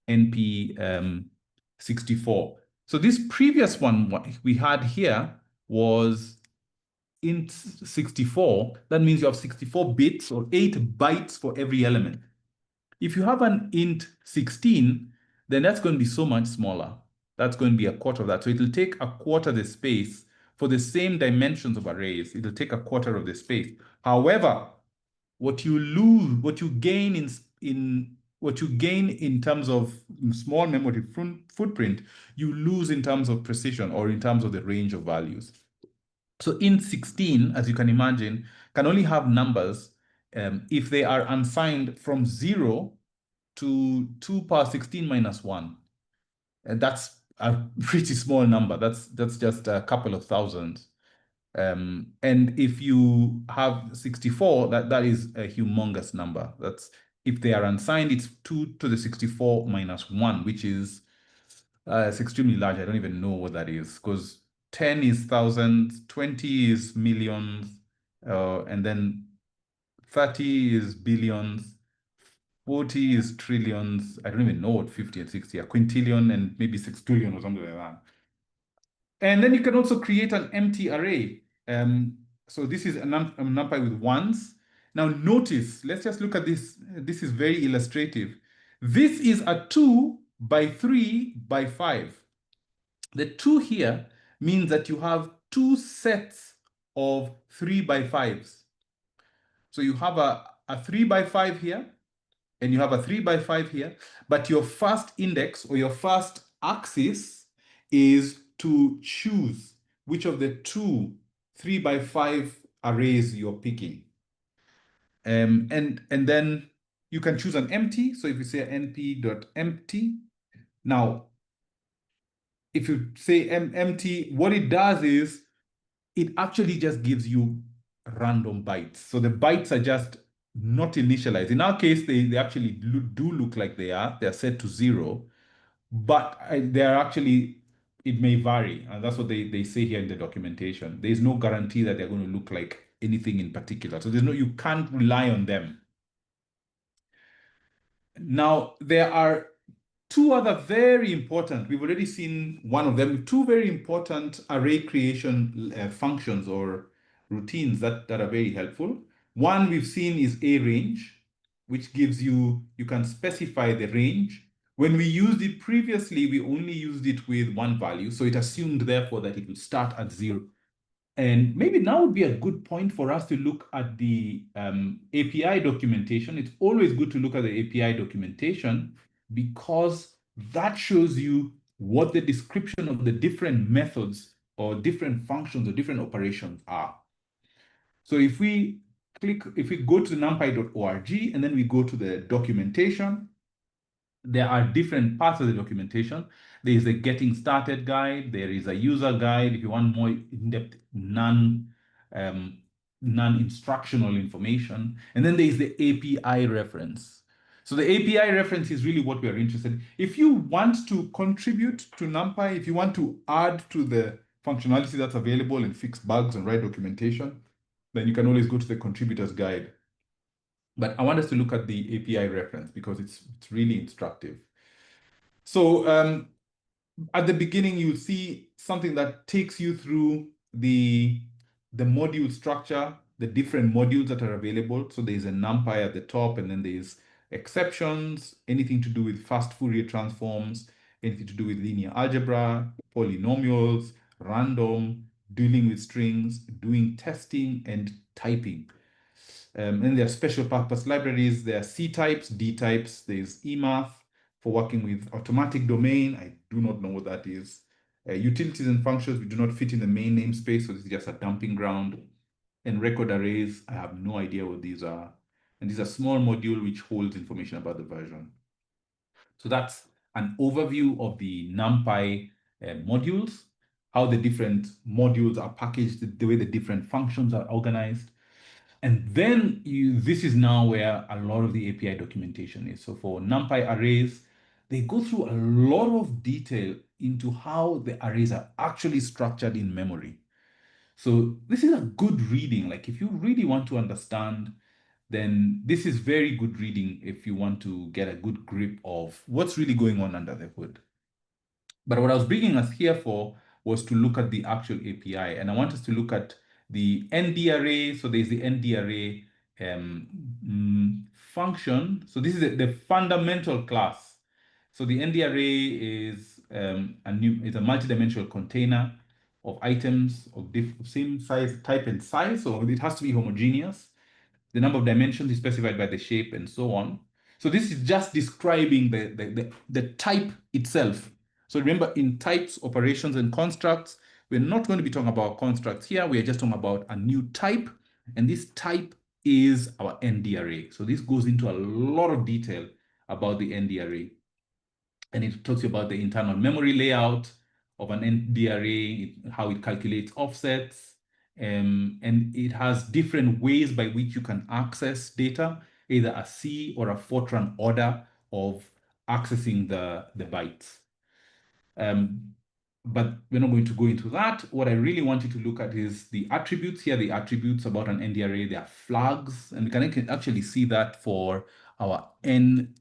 np64. So this previous one we had here was int 64. That means you have 64 bits or 8 bytes for every element. If you have an int 16, then that's going to be so much smaller. That's going to be a quarter of that. So it'll take a quarter the space for the same dimensions of arrays. It'll take a quarter of the space. However, what you lose, what you gain in terms of small memory footprint, you lose in terms of precision or in terms of the range of values. So int 16, as you can imagine, can only have numbers if they are unsigned from 0 to 2 power 16 minus 1. And that's a pretty small number. That's just a couple of thousands. And if you have 64, that is a humongous number. That's, if they are unsigned, it's 2 to the 64 minus 1, which is it's extremely large. I don't even know what that is, because 10 is thousands, 20 is millions, and then 30 is billions, 40 is trillions. I don't even know what 50 and 60 are, quintillion and maybe 6 trillion or something like that. And then you can also create an empty array. So this is a NumPy with ones. Now notice, let's just look at this. This is very illustrative. This is a 2 by 3 by 5. The 2 here means that you have 2 sets of 3 by 5s. So you have a 3 by 5 here, and you have a 3 by 5 here, but your first index or your first axis is to choose which of the 2 3 by 5 arrays you're picking. And then you can choose an empty. So if you say np.empty, now if you say empty, what it does is it actually just gives you random bytes. So the bytes are just not initialized. In our case, they actually do look like they're set to 0, but they're actually, it may vary. And that's what they say here in the documentation. There's no guarantee that they're going to look like anything in particular. So you can't rely on them. Now, there are 2 other very important, we've already seen one of them, 2 very important array creation functions or routines that are very helpful. One we've seen is arange, which gives you can specify the range. When we used it previously, we only used it with 1 value. So it assumed, therefore, that it will start at 0. And maybe now would be a good point for us to look at the API documentation. It's always good to look at the API documentation because that shows you what the description of the different methods or different functions or different operations are. So if we go to numpy.org and then we go to the documentation, there are different parts of the documentation. There is a getting started guide. There is a user guide. If you want more in-depth, non-instructional information. And then there is the API reference. So the API reference is really what we are interested in. If you want to contribute to NumPy, if you want to add to the functionality that's available and fix bugs and write documentation, then you can always go to the contributors guide. But I want us to look at the API reference because it's really instructive. So at the beginning, you'll see something that takes you through the module structure, the different modules that are available. So there's a NumPy at the top, and then there's exceptions, anything to do with fast Fourier transforms, anything to do with linear algebra, polynomials, random, dealing with strings, doing testing, and typing. And there are special purpose libraries. There are C types, D types. There's eMath for working with automatic domain. I do not know what that is. Utilities and functions, we do not fit in the main namespace, so this is just a dumping ground. And record arrays, I have no idea what these are. And these are small module which holds information about the version. So that's an overview of the NumPy modules, how the different modules are packaged, the way the different functions are organized. And then this is now where a lot of the API documentation is. So for NumPy arrays, they go through a lot of detail into how the arrays are actually structured in memory. So this is a good reading. Like if you really want to understand, then this is very good reading if you want to get a good grip of what's really going on under the hood. But what I was bringing us here for was to look at the actual API. And I want us to look at the NDArray. So there's the NDArray function. So this is the fundamental class. So the NDArray is it's a multidimensional container of items of same size, type, and size. So it has to be homogeneous. The number of dimensions is specified by the shape and so on. So this is just describing the type itself. So remember, in types, operations, and constructs, we're not going to be talking about constructs here. We are just talking about a new type. And this type is our NDArray. So this goes into a lot of detail about the NDArray. And it talks about the internal memory layout of an NDArray, how it calculates offsets, and it has different ways by which you can access data, either a C or a Fortran order of accessing the bytes. But we're not going to go into that. What I really want you to look at is the attributes here, the attributes about an NDArray. They are flags, and we can actually see that for our N.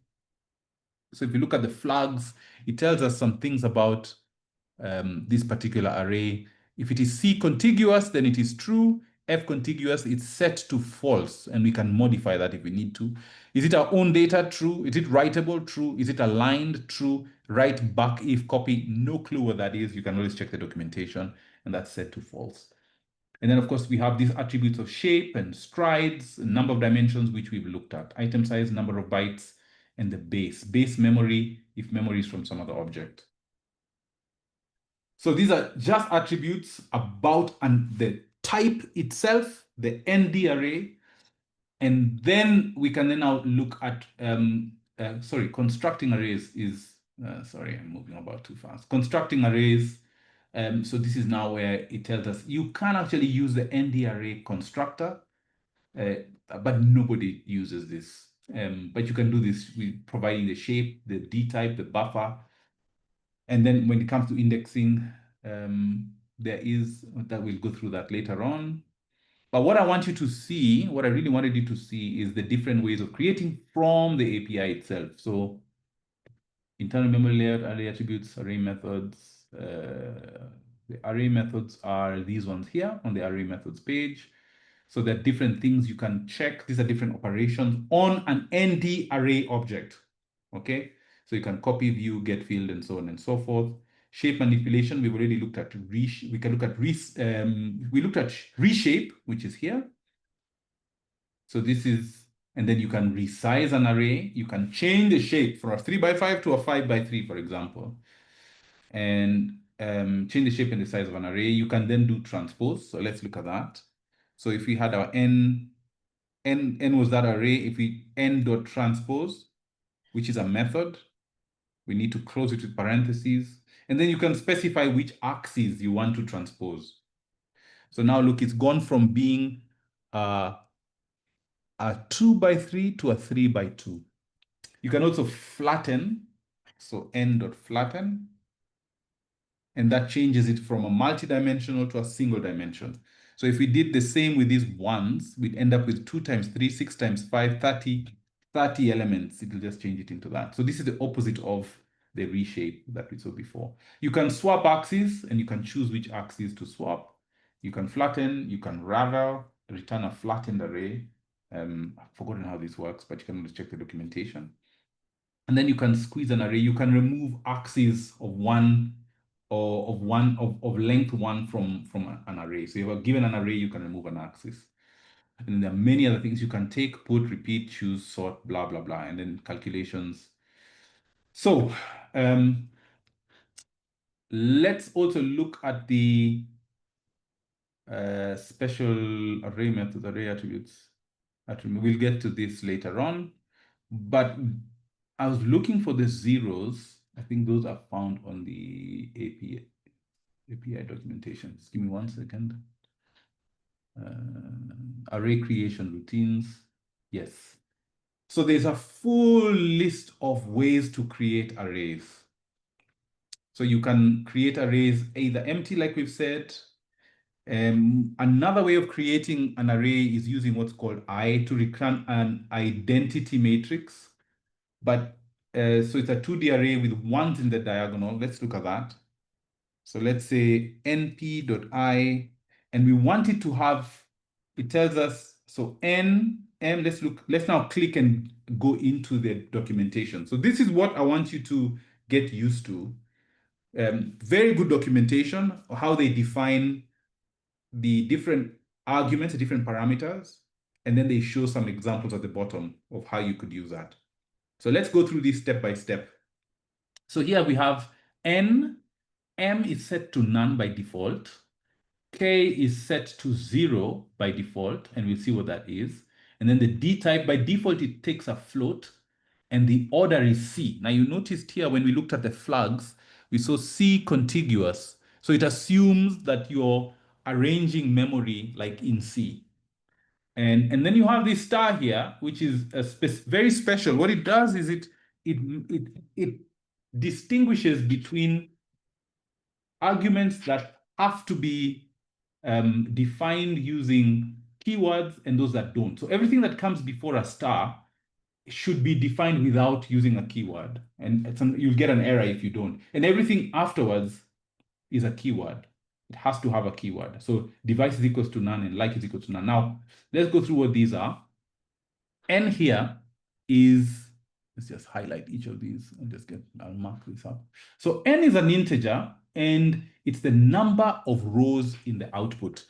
So if you look at the flags, it tells us some things about this particular array. If it is C contiguous, then it is true. F contiguous, it's set to false, and we can modify that if we need to. Is it our own data? True. Is it writable? True. Is it aligned? True. Write back if copy. No clue what that is. You can always check the documentation, and that's set to false. And then, of course, we have these attributes of shape and strides, number of dimensions, which we've looked at, item size, number of bytes, and the base memory, if memory is from some other object. So these are just attributes about the type itself, the NDArray. And then we can then now look at, constructing arrays is, sorry, I'm moving about too fast. Constructing arrays. So this is now where it tells us you can actually use the NDArray constructor, but nobody uses this. But you can do this with providing the shape, the D type, the buffer. And then when it comes to indexing, there is, that we'll go through that later on. But what I want you to see, what I really wanted you to see is the different ways of creating from the API itself. So internal memory layout, array attributes, array methods. The array methods are these ones here on the array methods page. So there are different things you can check. These are different operations on an NDArray object, okay? So you can copy, view, get field, and so on and so forth. Shape manipulation, we've already looked at. We can look at, we looked at reshape, which is here. So this is, and then you can resize an array. You can change the shape from a 3x5 to a 5x3, for example, and change the shape and the size of an array. You can then do transpose. So let's look at that. So if we had our n was that array, if we n.transpose, which is a method, we need to close it with parentheses. And then you can specify which axes you want to transpose. So now look, it's gone from being a 2x3 to a 3x2. You can also flatten, so n.flatten, and that changes it from a multi-dimensional to a single dimension. So if we did the same with these ones, we'd end up with 2 times 3, 6 times 5, 30 elements. It'll just change it into that. So this is the opposite of the reshape that we saw before. You can swap axes, and you can choose which axis to swap. You can flatten, you can ravel, return a flattened array. I've forgotten how this works, but you can always check the documentation. And then you can squeeze an array. You can remove axes of one or of length one from an array. So if you're given an array, you can remove an axis. And then there are many other things you can take, put, repeat, choose, sort, blah, blah, blah, and then calculations. So let's also look at the special array method, array attributes. We'll get to this later on, but I was looking for the zeros. I think those are found on the API documentation. Just give me 1 second. Array creation routines. Yes. So there's a full list of ways to create arrays. So you can create arrays either empty, like we've said. Another way of creating an array is using what's called I to return an identity matrix. But so it's a 2D array with ones in the diagonal. Let's look at that. So let's say np.i, and we want it to have, it tells us, so let's now click and go into the documentation. So this is what I want you to get used to. Very good documentation, how they define the different arguments, the different parameters, and then they show some examples at the bottom of how you could use that. So let's go through this step by step. So here we have m is set to none by default. K is set to 0 by default, and we'll see what that is. And then the D type, by default, it takes a float, and the order is C. Now you noticed here when we looked at the flags, we saw C contiguous. So it assumes that you're arranging memory like in C. And then you have this star here, which is very special. What it does is it distinguishes between arguments that have to be defined using keywords and those that don't. So everything that comes before a star should be defined without using a keyword. And you'll get an error if you don't. And everything afterwards is a keyword. It has to have a keyword. So device is equals to none and like is equal to none. Now, let's go through what these are. N here is, let's just highlight each of these and I'll mark this up. So N is an integer, and it's the number of rows in the output.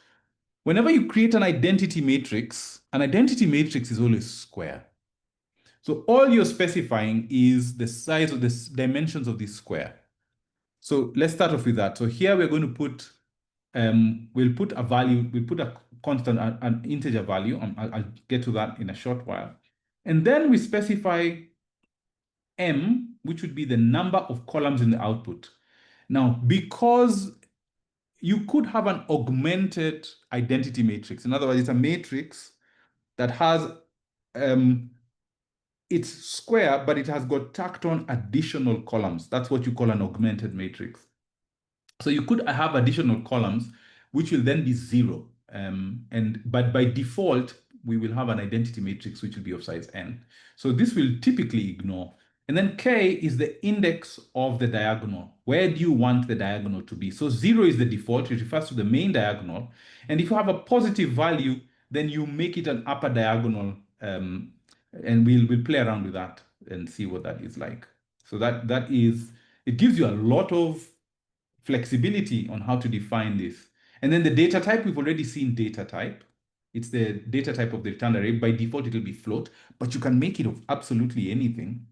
Whenever you create an identity matrix is always square. So all you're specifying is the size of the dimensions of this square. So let's start off with that. So here we're going to put, we'll put a value, we'll put a constant, an integer value. I'll get to that in a short while. And then we specify M, which would be the number of columns in the output. Now, because you could have an augmented identity matrix. In other words, it's a matrix that has, it's square, but it has got tacked on additional columns. That's what you call an augmented matrix. So you could have additional columns, which will then be 0. But by default, we will have an identity matrix, which will be of size n. So this will typically ignore. And then K is the index of the diagonal. Where do you want the diagonal to be? So 0 is the default. It refers to the main diagonal. And if you have a positive value, then you make it an upper diagonal. And we'll play around with that and see what that is like. So that is, it gives you a lot of flexibility on how to define this. And then the data type, we've already seen data type. It's the data type of the return array. By default, it'll be float, but you can make it of absolutely anything.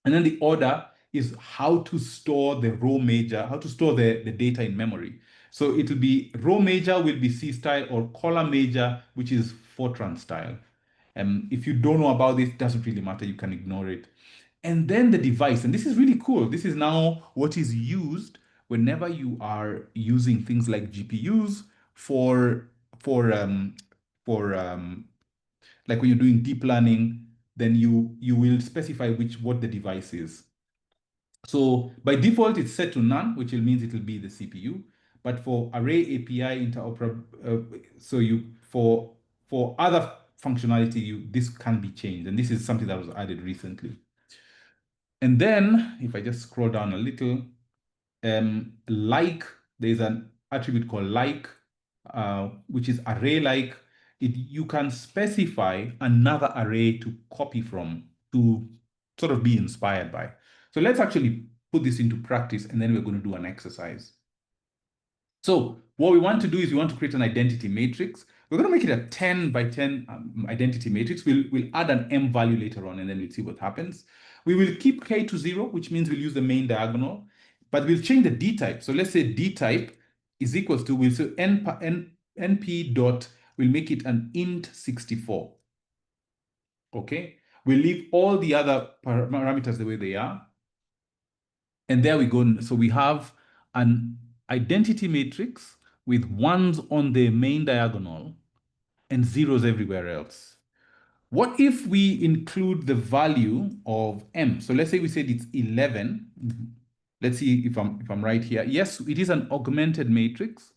And then the order is how to store the row major, how to store the data in memory. So it'll be row major will be C style, or column major, which is Fortran style. If you don't know about this, it doesn't really matter. You can ignore it. And then the device, and this is really cool. This is now what is used whenever you are using things like GPUs for like when you're doing deep learning. then you will specify what the device is. So by default, it's set to none, which means it will be the CPU. But for array API interoperable, so for other functionality, this can be changed, and this is something that was added recently. And then if I just scroll down a little, like there's an attribute called like, which is array like. You can specify another array to copy from to sort of be inspired by. So let's actually put this into practice, and then we're going to do an exercise. So what we want to do is we want to create an identity matrix. We're going to make it a 10 by 10 identity matrix. We'll add an M value later on, and then we'll see what happens. We will keep K to 0, which means we'll use the main diagonal, but we'll change the D type. So let's say D type is equals to, we'll say np dot, we'll make it an int 64. Okay, we'll leave all the other parameters the way they are. And there we go. So we have an identity matrix with ones on the main diagonal and zeros everywhere else. What if we include the value of M? So let's say we said it's 11. Let's see if I'm right here. Yes, it is an augmented matrix.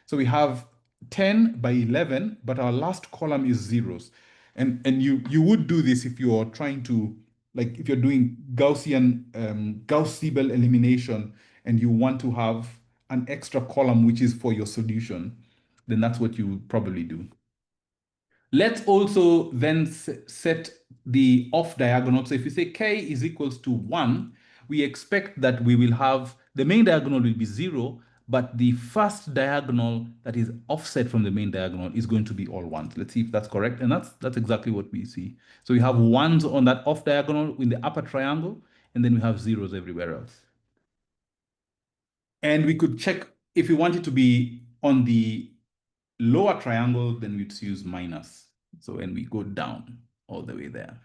So we have 10 by 11, but our last column is zeros. And you would do this if you're trying to, like if you're doing Gauss-Seibel elimination and you want to have an extra column which is for your solution, then that's what you would probably do. Let's also then set the off diagonal. So if you say K is equals to 1, we expect that we will have, the main diagonal will be 0, but the first diagonal that is offset from the main diagonal is going to be all 1s. Let's see if that's correct. And that's exactly what we see. So we have 1s on that off diagonal in the upper triangle, and then we have zeros everywhere else. And we could check if we want it to be on the lower triangle, then we'd use minus. So when we go down all the way there.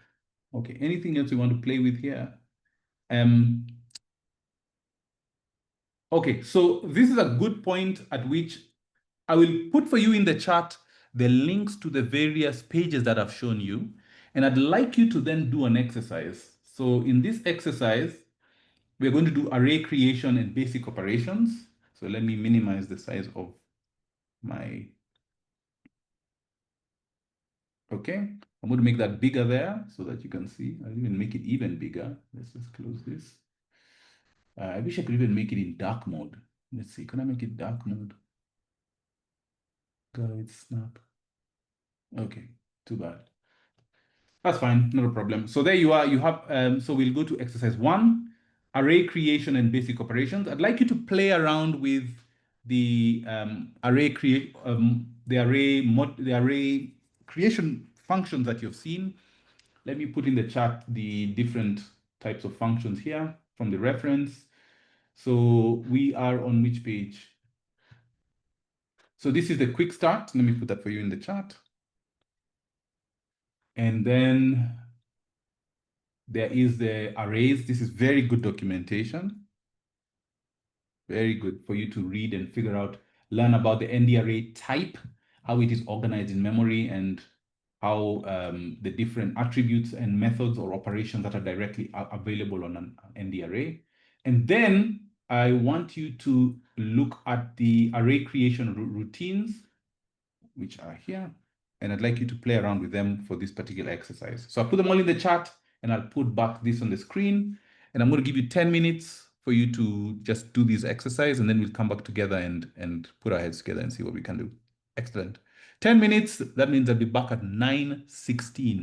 Okay, anything else we want to play with here? Okay, so this is a good point at which I will put for you in the chat the links to the various pages that I've shown you. And I'd like you to then do an exercise. So in this exercise, we're going to do array creation and basic operations. So let me minimize the size of my, okay. I'm going to make that bigger there so that you can see. I'll even make it even bigger. Let's just close this. I wish I could even make it in dark mode. Let's see, can I make it dark mode? Guide snap. Okay, too bad. That's fine, not a problem. So there you are. You have, so we'll go to exercise 1, array creation and basic operations. I'd like you to play around with the array creation functions that you've seen. Let me put in the chat the different types of functions here from the reference. So we are on which page? So this is the quick start. Let me put that for you in the chat. And then there is the arrays. This is very good documentation. Very good for you to read and figure out, learn about the NDRray type, how it is organized in memory, and how the different attributes and methods or operations that are directly available on an NDRray. And then I want you to look at the array creation routines, which are here. And I'd like you to play around with them for this particular exercise. So I'll put them all in the chat, and I'll put back this on the screen. And I'm going to give you 10 minutes for you to just do this exercise, and then we'll come back together and put our heads together and see what we can do. Excellent. 10 minutes, that means I'll be back at 9:16.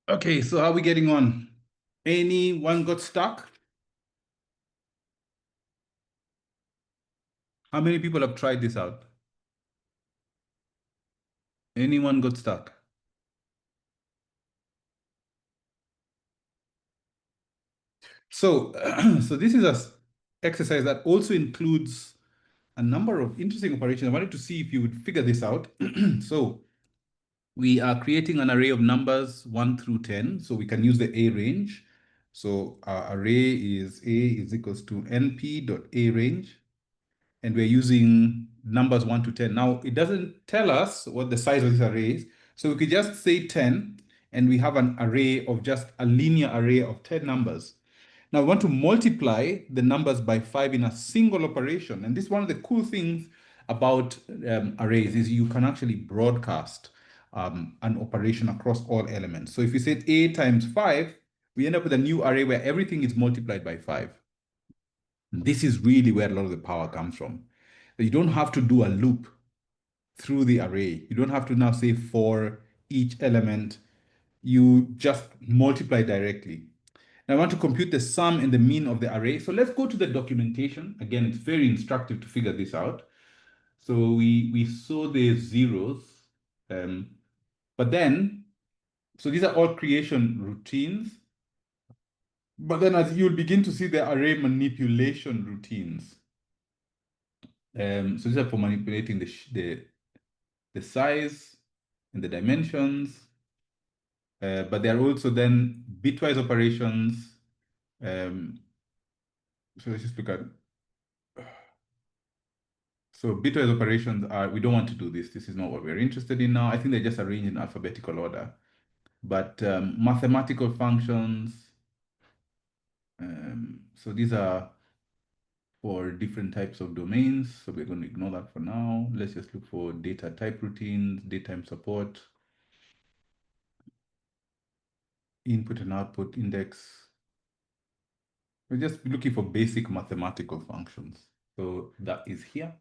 Okay, so how are we getting on? Anyone got stuck? How many people have tried this out? Anyone got stuck? So, so this is a exercise that also includes a number of interesting operations. I wanted to see if you would figure this out. So we are creating an array of numbers 1 through 10. So we can use the A range. So our array is A is equals to np.arange. And we're using numbers 1 to 10. Now, it doesn't tell us what the size of this array is. So we could just say 10, and we have an array of just a linear array of 10 numbers. Now, we want to multiply the numbers by 5 in a single operation. And this is one of the cool things about arrays is you can actually broadcast an operation across all elements. So if you said A times 5, we end up with a new array where everything is multiplied by 5. This is really where a lot of the power comes from. You don't have to do a loop through the array. You don't have to now say for each element. You just multiply directly. Now I want to compute the sum and the mean of the array. So let's go to the documentation. Again, it's very instructive to figure this out. So we saw the zeros, but then, so these are all creation routines. But then as you'll begin to see the array manipulation routines. So these are for manipulating the size and the dimensions, but there are also then bitwise operations. So let's just look at, so bitwise operations are, we don't want to do this. This is not what we're interested in now. I think they're just arranged in alphabetical order. But mathematical functions, so these are for different types of domains. So we're going to ignore that for now. Let's just look for data type routines, datetime support, input and output index. We're just looking for basic mathematical functions. So that is here.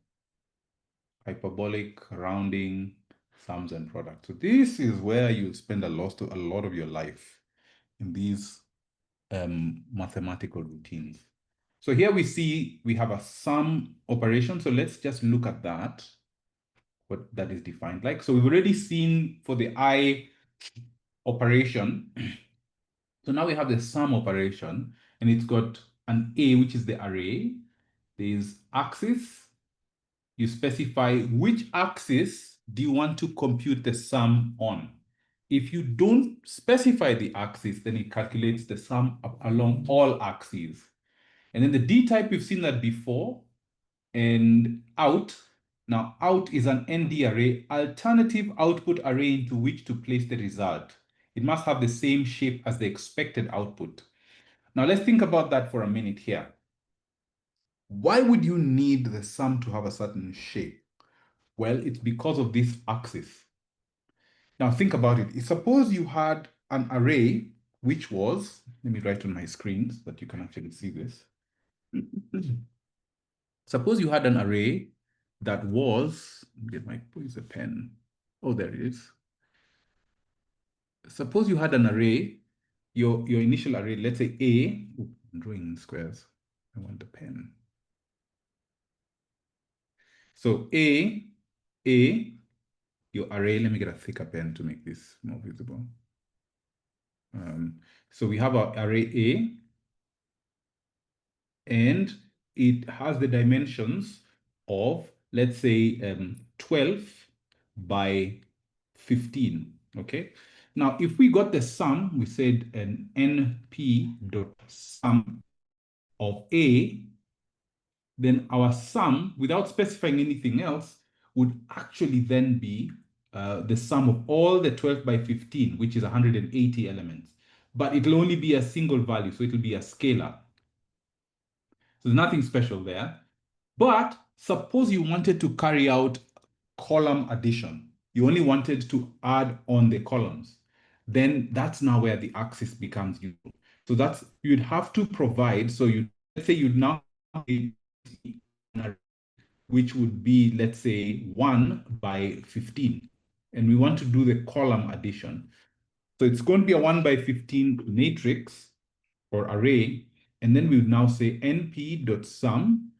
Hyperbolic, rounding, sums and products. So this is where you spend a lot of your life in these mathematical routines. So here we see we have a sum operation. So let's just look at that, what that is defined like. So we've already seen for the I operation. So now we have the sum operation, and it's got an A, which is the array. There's axis. You specify which axis do you want to compute the sum on. If you don't specify the axis, then it calculates the sum along all axes. And then the D type, we've seen that before. And out. Now, out is an ND array, alternative output array into which to place the result. It must have the same shape as the expected output. Now, let's think about that for a minute here. Why would you need the sum to have a certain shape? Well, it's because of this axis. Now, think about it. Suppose you had an array which was, let me write on my screen so that you can actually see this. Suppose you had an array that was, get my, where's the pen? Oh, there it is. Suppose you had an array, your initial array, let's say A, I'm drawing in squares. I want the pen. So A, your array, let me get a thicker pen to make this more visible. So we have our array A, and it has the dimensions of, let's say, 12 by 15, okay? Now, if we got the sum, we said an np.sum of A, then our sum, without specifying anything else, would actually then be the sum of all the 12 by 15, which is 180 elements. But it'll only be a single value, so it'll be a scalar. So there's nothing special there. But suppose you wanted to carry out column addition. You only wanted to add on the columns. Then that's now where the axis becomes useful. So that's, you'd have to provide, so you, let's say you'd now have which would be, let's say, 1 by 15. And we want to do the column addition. So it's going to be a 1 by 15 matrix or array. And then we would now say np.sum.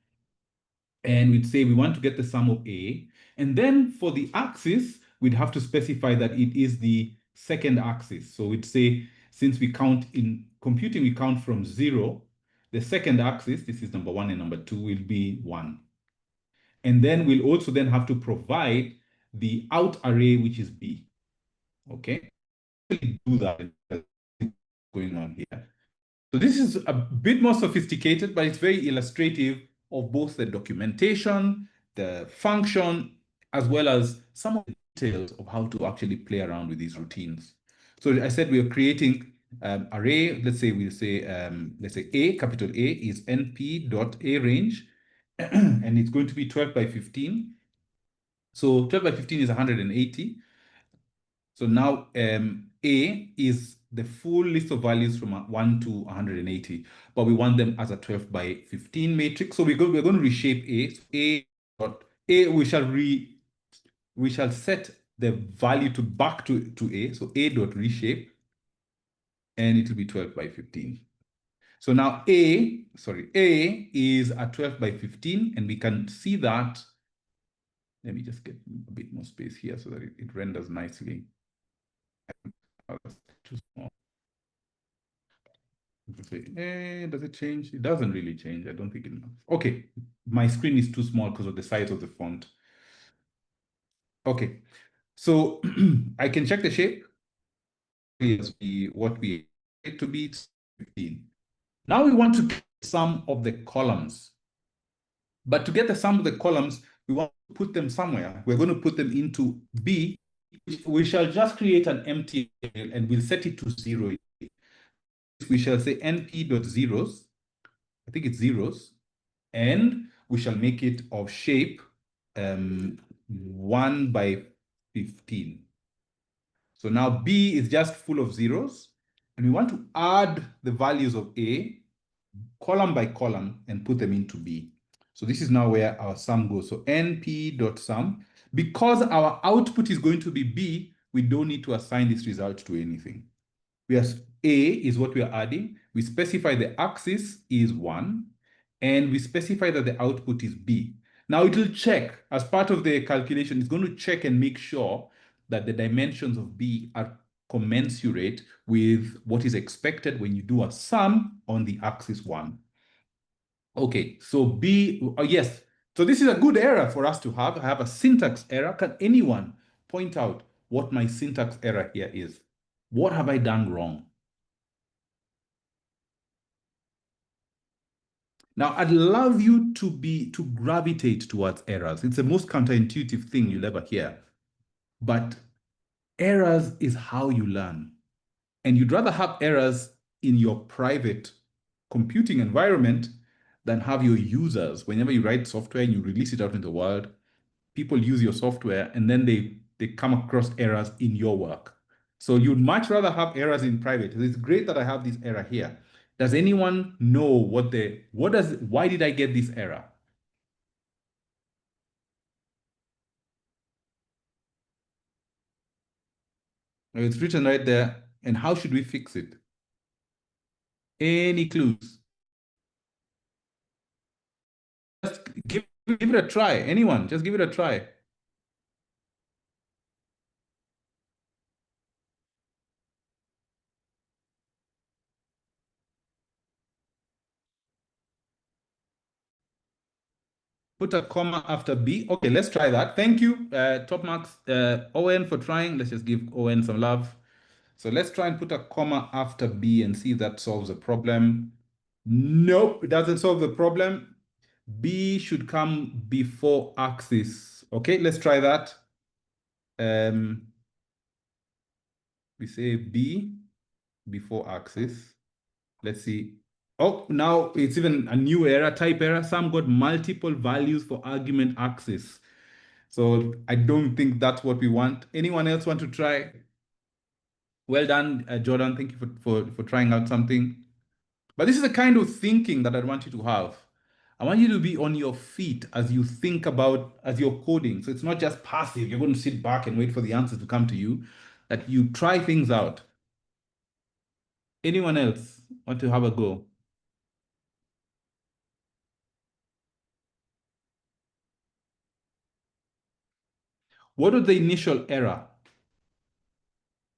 And we'd say we want to get the sum of A. And then for the axis, we'd have to specify that it is the second axis. So we'd say, since we count in computing, we count from 0, the second axis, this is number 1 and number 2, will be 1. And then we'll also then have to provide the out array, which is B. Okay? Do that going on here. So this is a bit more sophisticated, but it's very illustrative of both the documentation, the function, as well as some of the details of how to actually play around with these routines. So I said we are creating array. Let's say let's say A, capital A is np.arange, and it's going to be 12 by 15. So 12 by 15 is 180. So now A is the full list of values from 1 to 180, but we want them as a 12 by 15 matrix. So we're going to reshape A. So A we shall set the value to back to A. So A dot reshape, and it will be 12 by 15. So now A is a 12 by 15, and we can see that. Let me just get a bit more space here so that it renders nicely. Too small. Does it change? It doesn't really change. I don't think it does. Okay, my screen is too small because of the size of the font. Okay, so I can check the shape. Is what we it to be 15. Now we want to get the sum of the columns. But to get the sum of the columns, we want to put them somewhere. We're going to put them into B. We shall just create an empty and we'll set it to 0. We shall say np.zeros. I think it's zeros. And we shall make it of shape 1 by 15. So now B is just full of zeros. And we want to add the values of A column by column and put them into B. So this is now where our sum goes. So np.sum. Because our output is going to be B, we don't need to assign this result to anything. A is what we are adding. We specify the axis is 1, and we specify that the output is B. Now it will check, as part of the calculation, it's going to check and make sure that the dimensions of B are commensurate with what is expected when you do a sum on the axis 1. Okay, so B, yes. So this is a good error for us to have. I have a syntax error. Can anyone point out what my syntax error here is? What have I done wrong? Now, I'd love you to gravitate towards errors. It's the most counterintuitive thing you'll ever hear. But errors is how you learn. And you'd rather have errors in your private computing environment than have your users. Whenever you write software and you release it out in the world, people use your software and then they come across errors in your work. So you'd much rather have errors in private. It's great that I have this error here. Does anyone know why did I get this error? It's written right there. And how should we fix it? Any clues? Just give it a try. Anyone, just give it a try. Put a comma after B. Okay, let's try that. Thank you, top marks, Owen, for trying. Let's just give Owen some love. So let's try and put a comma after B and see if that solves the problem. Nope, it doesn't solve the problem. B should come before axis. Okay, let's try that. We say B before axis. Let's see. Oh, now it's even a new error, type error. Some got multiple values for argument axis. So I don't think that's what we want. Anyone else want to try? Well done, Jordan. Thank you for trying out something. But this is the kind of thinking that I want you to have. I want you to be on your feet as you think about, as you're coding. So it's not just passive. You're going to sit back and wait for the answers to come to you. That you try things out. Anyone else want to have a go? What was the initial error?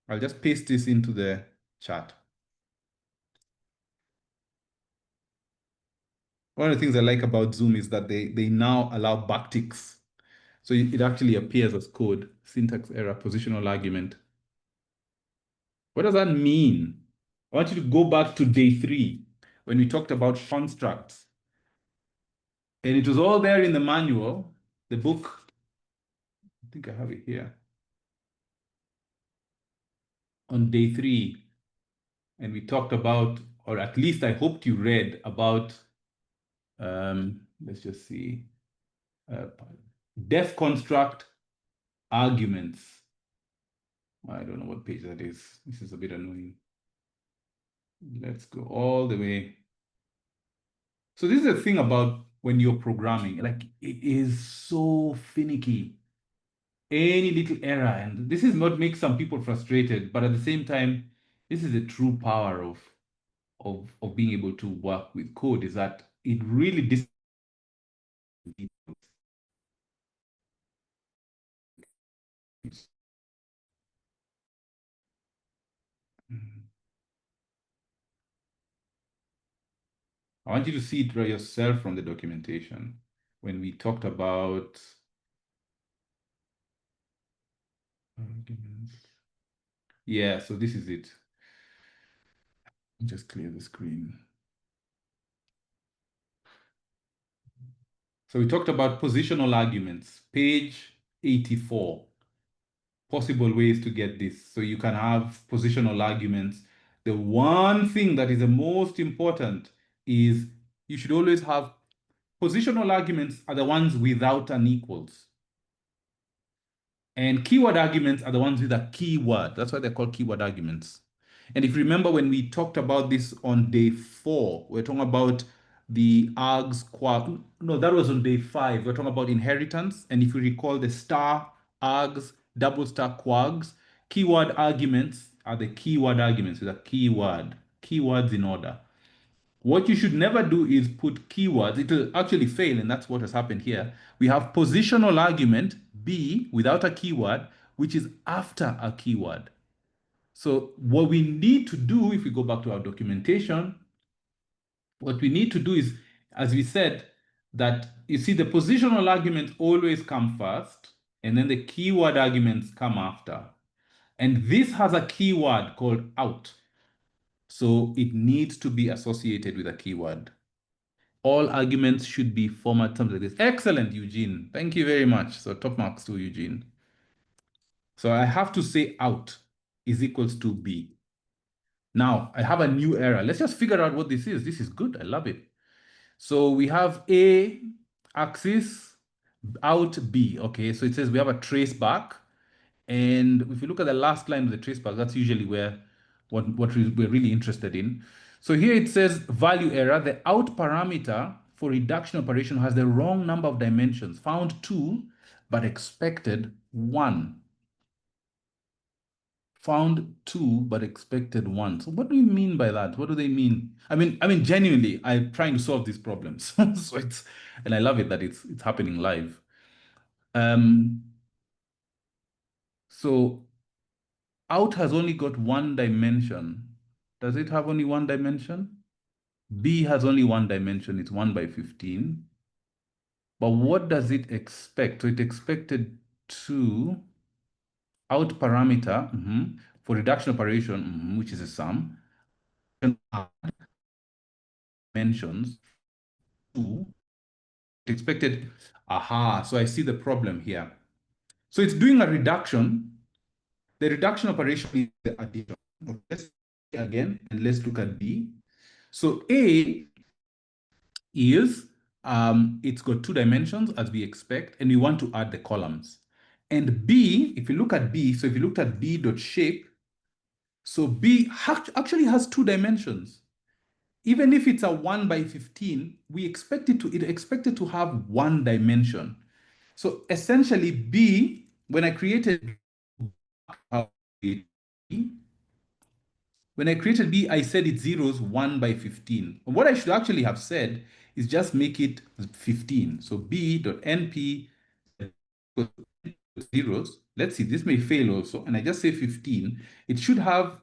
I'll just paste this into the chat. One of the things I like about Zoom is that they now allow backticks. So it actually appears as code, syntax error, positional argument. What does that mean? I want you to go back to day 3 when we talked about constructs. And it was all there in the manual, the book. I think I have it here. On day 3. And we talked about, or at least I hoped you read about, let's just see, def construct arguments. I don't know what page that is. This is a bit annoying. Let's go all the way. So this is the thing about when you're programming, like it is so finicky. Any little error, and this is what makes some people frustrated, but at the same time, this is the true power of being able to work with code, is that it really I want you to see it yourself from the documentation. When we talked about arguments. Yeah, so this is it. Just clear the screen. So we talked about positional arguments, page 84. Possible ways to get this. So you can have positional arguments. The one thing that is the most important is you should always have positional arguments are the ones without an equals. And keyword arguments are the ones with a keyword. That's why they're called keyword arguments. And if you remember when we talked about this on day 4, we're talking about the args, quark. No, that was on day 5. We're talking about inheritance. And if you recall the star, args, double star, quags, keyword arguments are the keyword arguments with a keyword, keywords in order. What you should never do is put keywords. It will actually fail, and that's what has happened here. We have positional argument, B, without a keyword, which is after a keyword. So what we need to do, if we go back to our documentation, what we need to do is, as we said, that you see the positional arguments always come first, and then the keyword arguments come after. And this has a keyword called out. So it needs to be associated with a keyword. All arguments should be formatted something like this. Excellent, Eugene. Thank you very much. So top marks to Eugene. So I have to say out is equals to B. Now I have a new error. Let's just figure out what this is. This is good. I love it. So we have A axis out B. Okay, so it says we have a trace back. And if you look at the last line of the trace back, that's usually where what we're really interested in. So here it says value error. The out parameter for reduction operation has the wrong number of dimensions. Found 2, but expected 1. Found 2, but expected 1. So what do you mean by that? What do they mean? I mean, genuinely, I'm trying to solve these problems. So and I love it that it's happening live. So out has only got 1 dimension. Does it have only 1 dimension? B has only 1 dimension. It's 1 by 15. But what does it expect? So it expected 2 out parameter for reduction operation, which is a sum, dimensions 2. It expected, so I see the problem here. So it's doing a reduction. The reduction operation is the addition. Okay, let's again, and let's look at B. So A is, it's got 2 dimensions as we expect, and we want to add the columns. And B, if you look at B, so if you looked at B.shape, so B actually has 2 dimensions. Even if it's a 1 by 15, we expect it expected to have 1 dimension. So essentially B, when I created When I created B, I said it's zeros 1 by 15. And what I should actually have said is just make it 15. So b.np zeros. Let's see, this may fail also. And I just say 15. It should have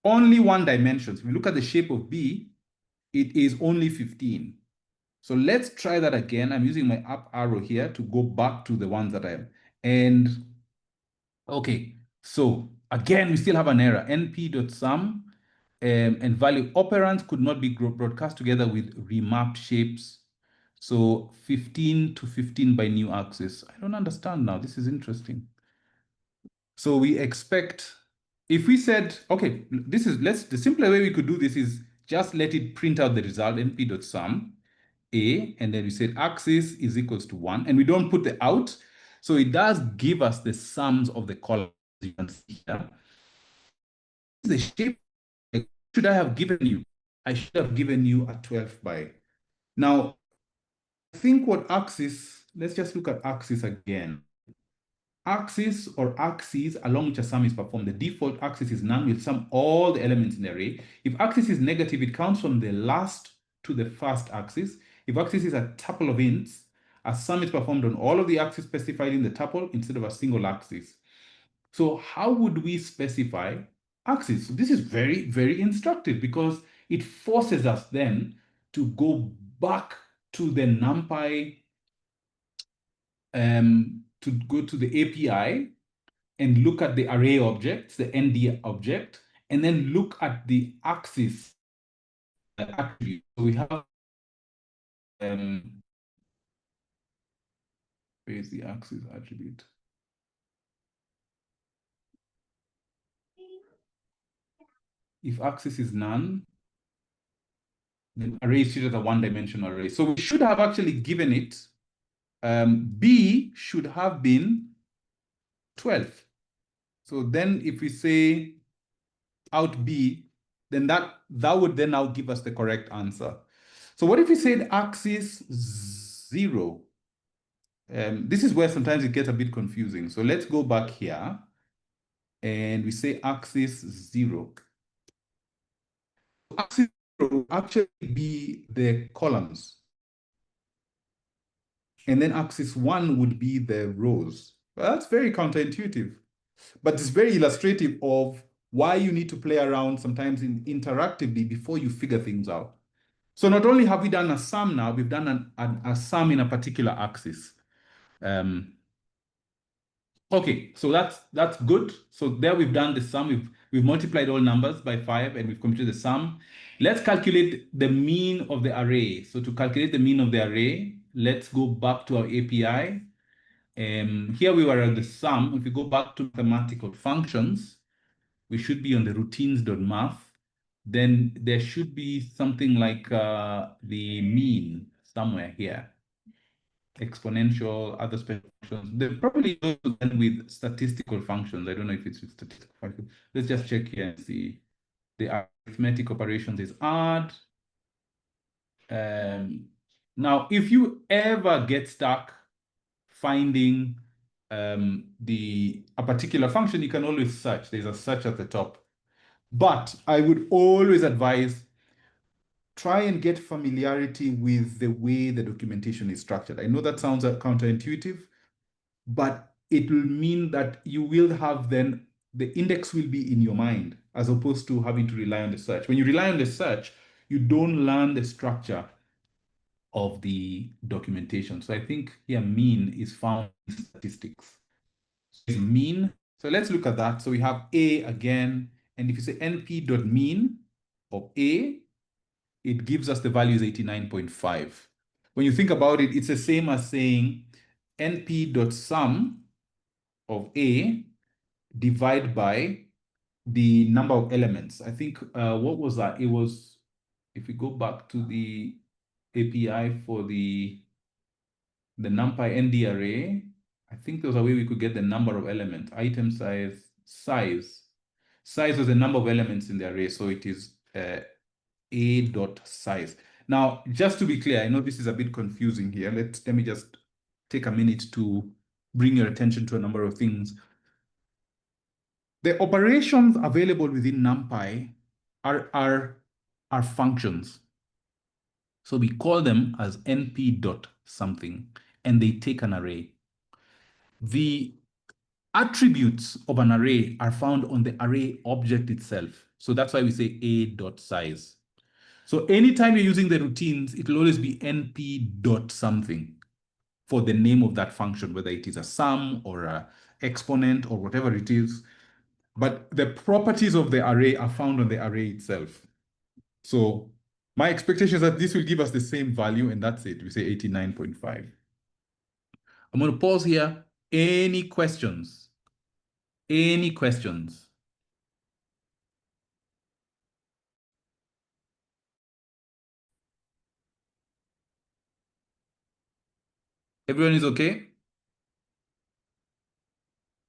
only one dimension. So if you look at the shape of B, it is only 15. So let's try that again. I'm using my up arrow here to go back to the ones that I am. And okay, so again, we still have an error. np.sum and value operands could not be broadcast together with remap shapes. So 15 to 15 by new axis. I don't understand now. This is interesting. So we expect, if we said, okay, the simpler way we could do this is just let it print out the result, np.sum, A, and then we said axis is equals to 1, and we don't put the out. So it does give us the sums of the columns, you can see here. The shape, should I have given you? I should have given you a 12 by. Now, I think what axis, let's just look at axis again. Axis or axes along which a sum is performed. The default axis is none. We'll sum all the elements in the array. If axis is negative, it counts from the last to the first axis. If axis is a tuple of ints, a sum is performed on all of the axes specified in the tuple instead of a single axis. So how would we specify axis? So this is very, very instructive because it forces us then to go back to the NumPy, to go to the API and look at the array objects, the ND object, and then look at the axis attribute. So we have, where is the axis attribute? If axis is none, then array is treated as a one-dimensional array. So we should have actually given it, B should have been 12. So then if we say out B, then that would then now give us the correct answer. So what if we said axis 0? This is where sometimes it gets a bit confusing. So let's go back here and we say axis 0. Axis 0 will actually be the columns. And then axis 1 would be the rows. Well, that's very counterintuitive, but it's very illustrative of why you need to play around sometimes interactively before you figure things out. So not only have we done a sum now, we've done a sum in a particular axis. Okay, so that's good. So there we've done the sum. We've multiplied all numbers by 5 and we've computed the sum. Let's calculate the mean of the array. So to calculate the mean of the array, let's go back to our API. Here we were at the sum. If we go back to mathematical functions, we should be on the routines.math. Then there should be something like the mean somewhere here. Exponential, other special functions. They probably go then with statistical functions. I don't know if it's with statistical functions. Let's just check here and see. The arithmetic operations is add. Now, if you ever get stuck finding a particular function, you can always search. There's a search at the top. But I would always advise try and get familiarity with the way the documentation is structured. I know that sounds counterintuitive, but it will mean that you will have then, the index will be in your mind as opposed to having to rely on the search. When you rely on the search, you don't learn the structure of the documentation. So I think here mean is found in statistics. So mean, so let's look at that. So we have A again, and if you say np.mean of A, it gives us the value is 89.5. When you think about it, it's the same as saying np.sum of A divide by the number of elements. I think, what was that? It was, if we go back to the API for the NumPy NDarray, I think there was a way we could get the number of elements, item size. Size was the number of elements in the array, so it is a.size. Now, just to be clear, I know this is a bit confusing here. Let me just take a minute to bring your attention to a number of things. The operations available within NumPy are functions. So we call them as np dot something, and they take an array. The attributes of an array are found on the array object itself. So that's why we say a dot size. So anytime you're using the routines, it will always be np dot something for the name of that function, whether it is a sum or a exponent or whatever it is. But the properties of the array are found on the array itself. So my expectation is that this will give us the same value, and that's it. We say 89.5. I'm going to pause here. Any questions? Any questions? Everyone is okay?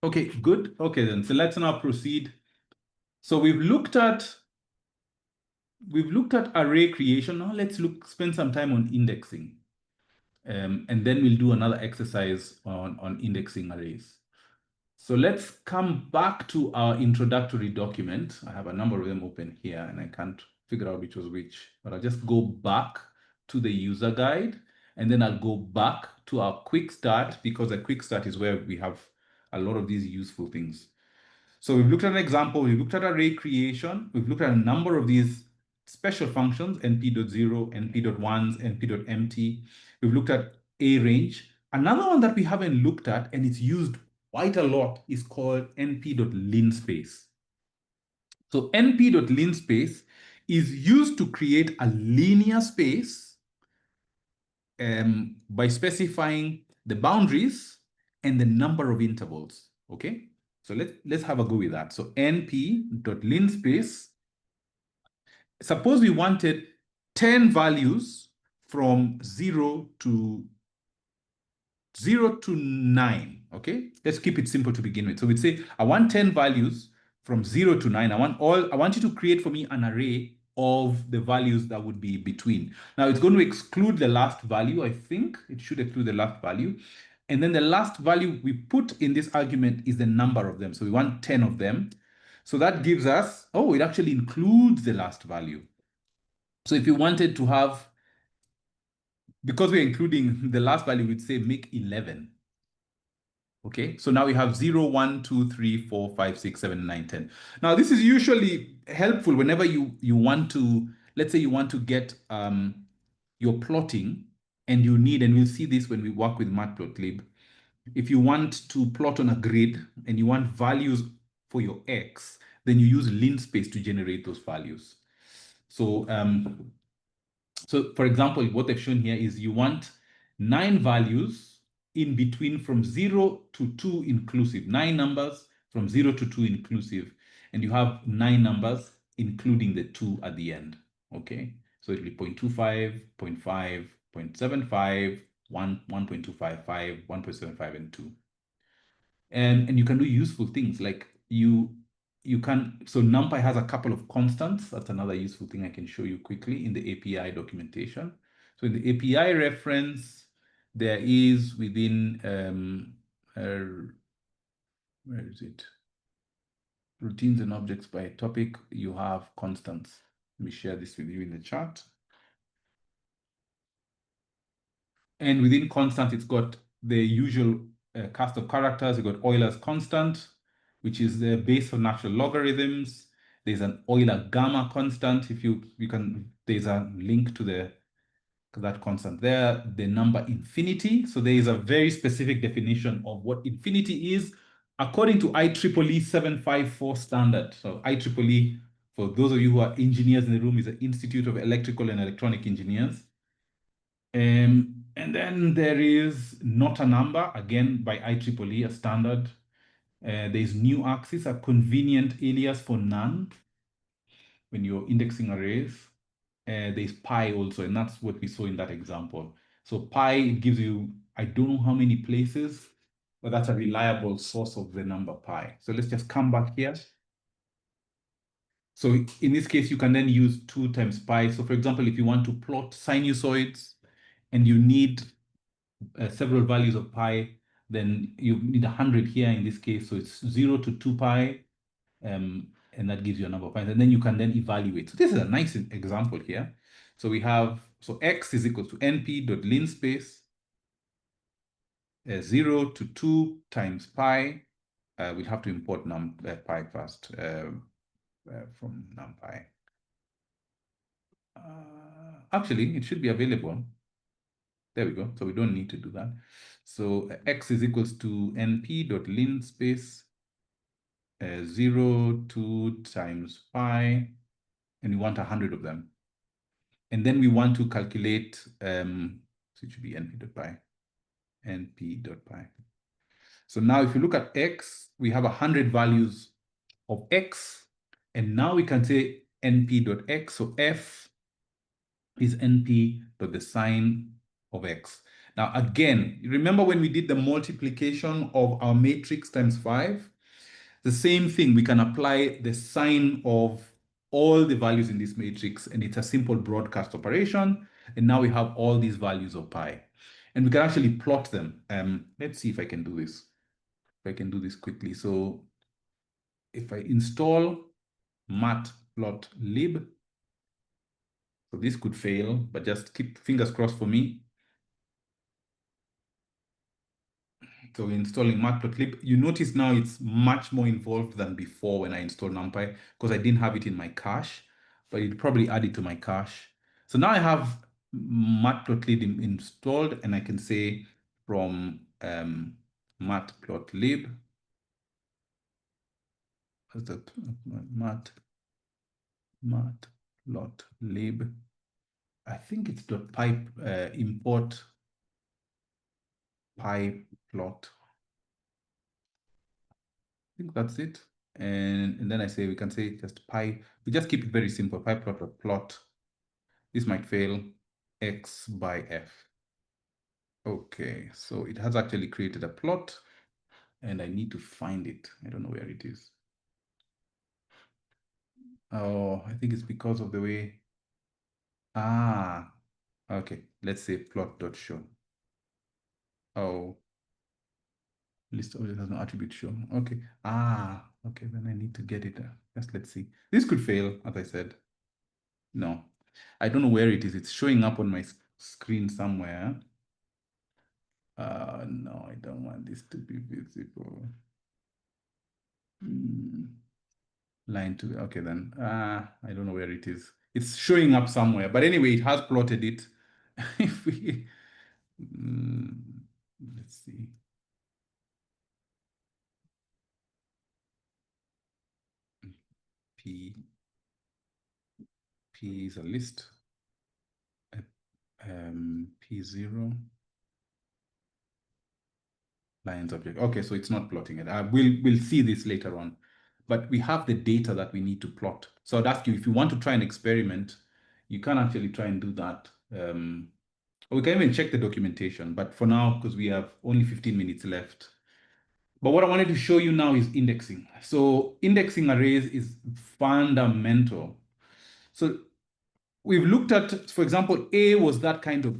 Okay, good. Okay, then. So let's now proceed. So we've looked at array creation. Now let's spend some time on indexing. And then we'll do another exercise on indexing arrays. So let's come back to our introductory document. I have a number of them open here and I can't figure out which was which, but I'll just go back to the user guide and then I'll go back to our quick start, because a quick start is where we have a lot of these useful things. So we've looked at an example, we've looked at array creation, we've looked at a number of these special functions, np.0, np.1s, np.empty. We've looked at a range. Another one that we haven't looked at, and it's used quite a lot, is called np.linspace. So np.linspace is used to create a linear space by specifying the boundaries and the number of intervals, okay? So let's have a go with that. So np.linspace, suppose we wanted 10 values from 0 to 9, okay? Let's keep it simple to begin with. So we'd say, I want 10 values from 0 to 9. I want you to create for me an array of the values that would be between. Now it's going to exclude the last value. I think it should exclude the last value. And then the last value we put in this argument is the number of them. So we want 10 of them. So that gives us, oh, it actually includes the last value. So if you wanted to have, because we're including the last value, we'd say make 11. Okay, so now we have 0, 1, 2, 3, 4, 5, 6, 7, 9, 10. Now, this is usually helpful whenever you want to, let's say you want to get your plotting and you need, and we'll see this when we work with matplotlib. If you want to plot on a grid and you want values for your X, then you use linspace to generate those values. So, so for example, what they've shown here is you want 9 values in between from 0 to 2 inclusive, 9 numbers from 0 to 2 inclusive, and you have 9 numbers including the 2 at the end, okay? So it'll be 0.25, 0.5, 0.75, 1, 1.255, 1.75, and 2. And you can do useful things like you can, so NumPy has a couple of constants. That's another useful thing I can show you quickly in the API documentation. So in the API reference, there is within, where is it? Routines and objects by topic, you have constants. Let me share this with you in the chat. And within constant, it's got the usual cast of characters. You've got Euler's constant, which is the base for natural logarithms. There's an Euler gamma constant. If you can, there's a link to that constant there. The number infinity. So there is a very specific definition of what infinity is according to IEEE 754 standard. So IEEE, for those of you who are engineers in the room, is the Institute of Electrical and Electronic Engineers. And then there is not a number, again by IEEE, a standard. There's new axis, a convenient alias for none when you're indexing arrays. There's pi also, and that's what we saw in that example. So pi, it gives you, I don't know how many places, but that's a reliable source of the number pi. So let's just come back here. So in this case, you can then use 2 times pi. So for example, if you want to plot sinusoids and you need several values of pi, then you need 100 here in this case. So it's 0 to 2 pi. and that gives you a number of points. And then you can then evaluate. So this is a nice example here. So we have, so x is equal to np.linspace 0 to 2 times pi. We'll have to import pi first from numpy. Actually, it should be available. There we go. So we don't need to do that. So x is equals to np.linspace 0 to times pi, and we want 100 of them. And then we want to calculate, so it should be np.pi, np.pi. So now if you look at x, we have 100 values of x, and now we can say np.x, so f is np.the sign of x. Now again, remember when we did the multiplication of our matrix times 5? The same thing, we can apply the sign of all the values in this matrix, and it's a simple broadcast operation. And now we have all these values of pi. And we can actually plot them. Let's see if I can do this. If I can do this quickly. So if I install matplotlib, so this could fail, but just keep fingers crossed for me. So we're installing matplotlib. You notice now it's much more involved than before when I installed NumPy, because I didn't have it in my cache, but it probably added to my cache. So now I have matplotlib installed, and I can say from matplotlib, what's that? Matplotlib. I think it's .py import pyplot. I think that's it. And then I say, we can say just pi, we just keep it very simple, pyplot. This might fail, x by f. Okay, so it has actually created a plot, and I need to find it. I don't know where it is. Oh, I think it's because of the way. Okay, let's say plot.show. Oh, list always has no attribute show. Okay. Okay, then I need to get it. Let's see. This could fail, as I said. No, I don't know where it is. It's showing up on my screen somewhere. No, I don't want this to be visible. Line 2. Okay, then. I don't know where it is. It's showing up somewhere. But anyway, it has plotted it. If we let's see. P is a list. P0 lines object. Okay, so it's not plotting it. We'll see this later on, but we have the data that we need to plot. So I'd ask you, if you want to try an experiment, you can actually try and do that. Or we can even check the documentation, but for now, because we have only 15 minutes left. But what I wanted to show you now is indexing. So indexing arrays is fundamental. So we've looked at, for example, A was that kind of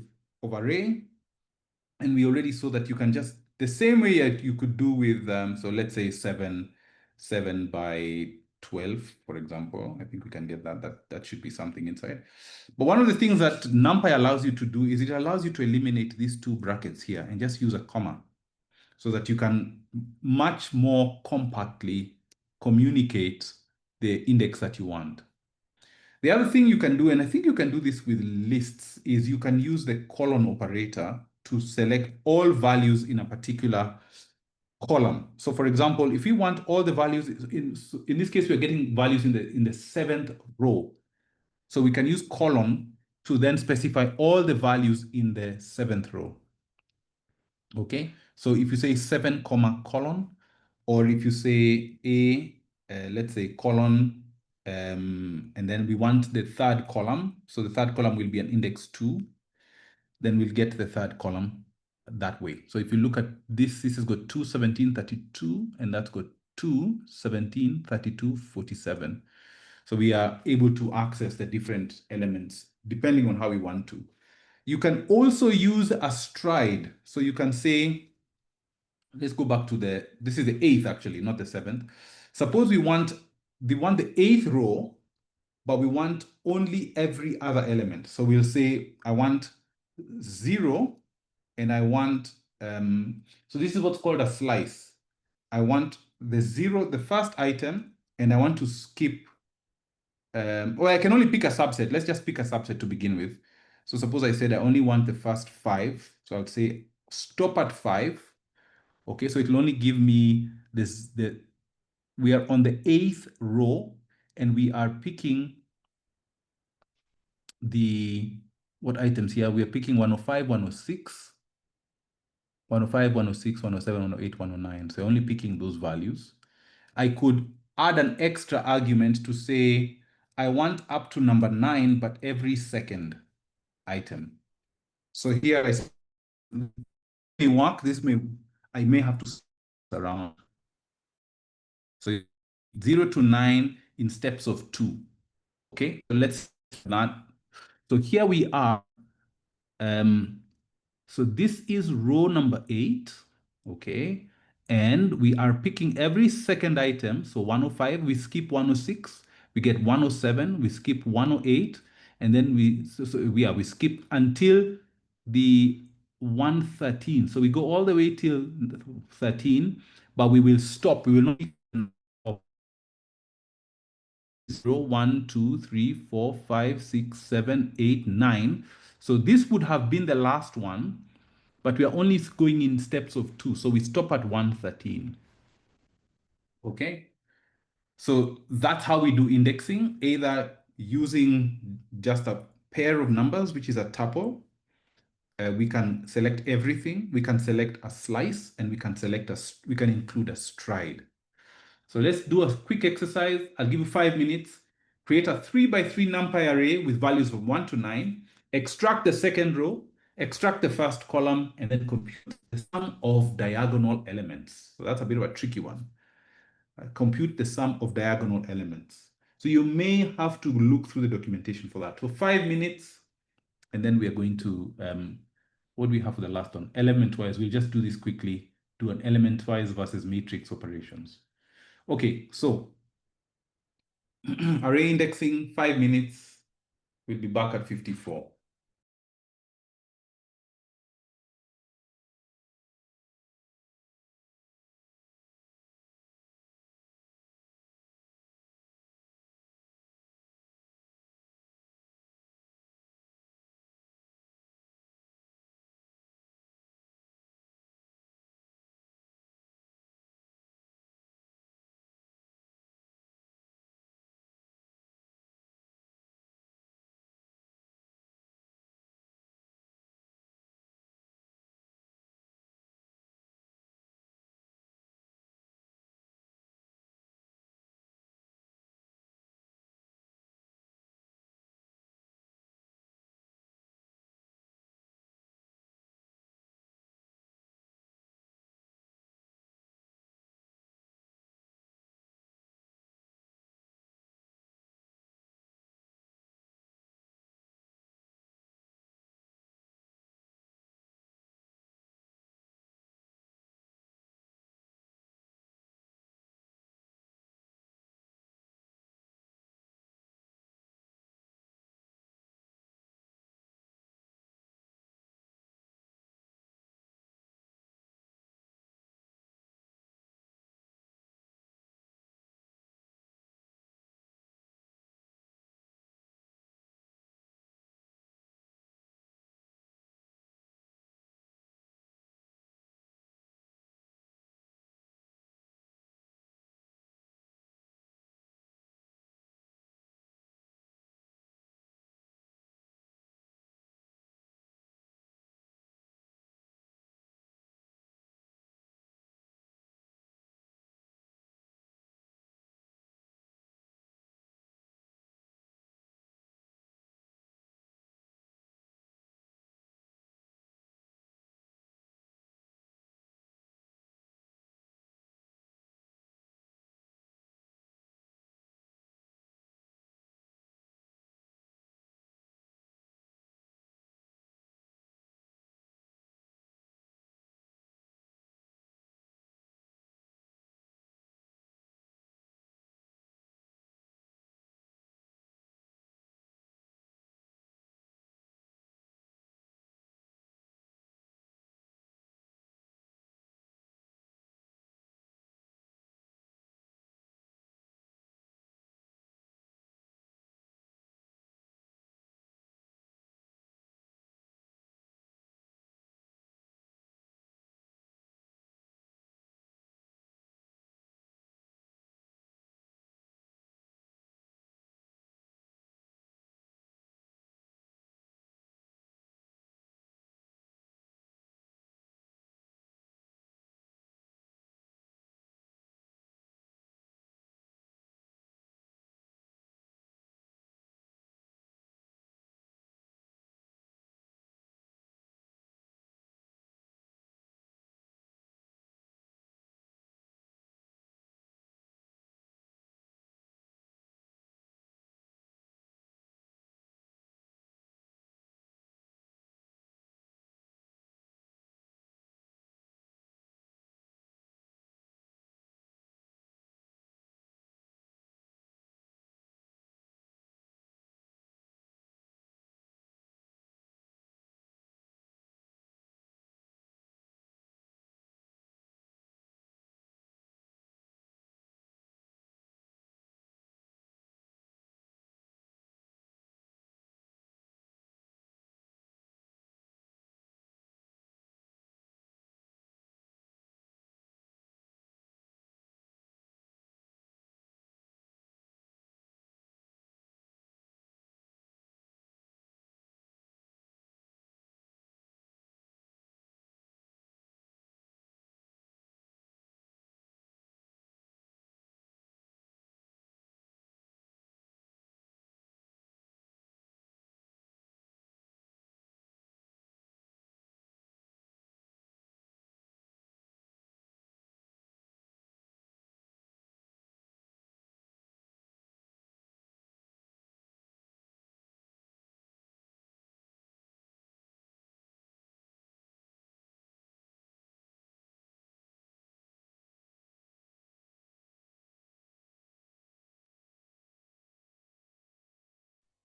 array. And we already saw that you can just, the same way you could do with, so let's say 7 by 12, for example. I think we can get that should be something inside. But one of the things that NumPy allows you to do is it allows you to eliminate these two brackets here and just use a comma, so that you can much more compactly communicate the index that you want. The other thing you can do, and I think you can do this with lists, is you can use the colon operator to select all values in a particular column. So for example, if you want all the values, in this case, we're getting values in the 7th row. So we can use colon to then specify all the values in the 7th row. Okay, so if you say 7, colon, or if you say let's say colon, and then we want the 3rd column. So the 3rd column will be an index 2. Then we'll get the 3rd column that way. So if you look at this, this has got 2, 17, 32, and that's got 2, 17, 32, 47. So we are able to access the different elements depending on how we want to. You can also use a stride. So you can say, let's go back to this is the 8th actually, not the 7th. Suppose we want we want the 8th row, but we want only every other element. So we'll say, I want 0, and I want, so this is what's called a slice. I want the 0, the first item, and I want to skip, or I can only pick a subset. Let's just pick a subset to begin with. So suppose I said I only want the first 5. So I would say stop at 5. Okay, so it will only give me this, we are on the 8th row, and we are picking what items here? We are picking 105, 106, 105, 106, 107, 108, 109. So only picking those values. I could add an extra argument to say, I want up to number 9, but every second item. So here I may work, I may have to around. So 0 to 9 in steps of 2. Okay, so let's not. So here we are. So this is row number 8. Okay, and we are picking every second item. So 105, we skip 106, we get 107, we skip 108, and then we skip until the 113. So we go all the way till 13, but we will stop. We will not 0, 1, 2, 3, 4, 5, 6, 7, 8, 9. So this would have been the last one, but we are only going in steps of 2. So we stop at 113. Okay. So that's how we do indexing, either using just a pair of numbers, which is a tuple. We can select everything. We can select a slice, and we can include a stride. So let's do a quick exercise. I'll give you 5 minutes. Create a 3 by 3 NumPy array with values from 1 to 9. Extract the second row, extract the first column, and then compute the sum of diagonal elements. So that's a bit of a tricky one. Compute the sum of diagonal elements. So you may have to look through the documentation for that. For 5 minutes, and then we are going to, what do we have for the last one? Element-wise, we'll just do this quickly. Do an element-wise versus matrix operations. Okay, so array indexing, 5 minutes. We'll be back at 54.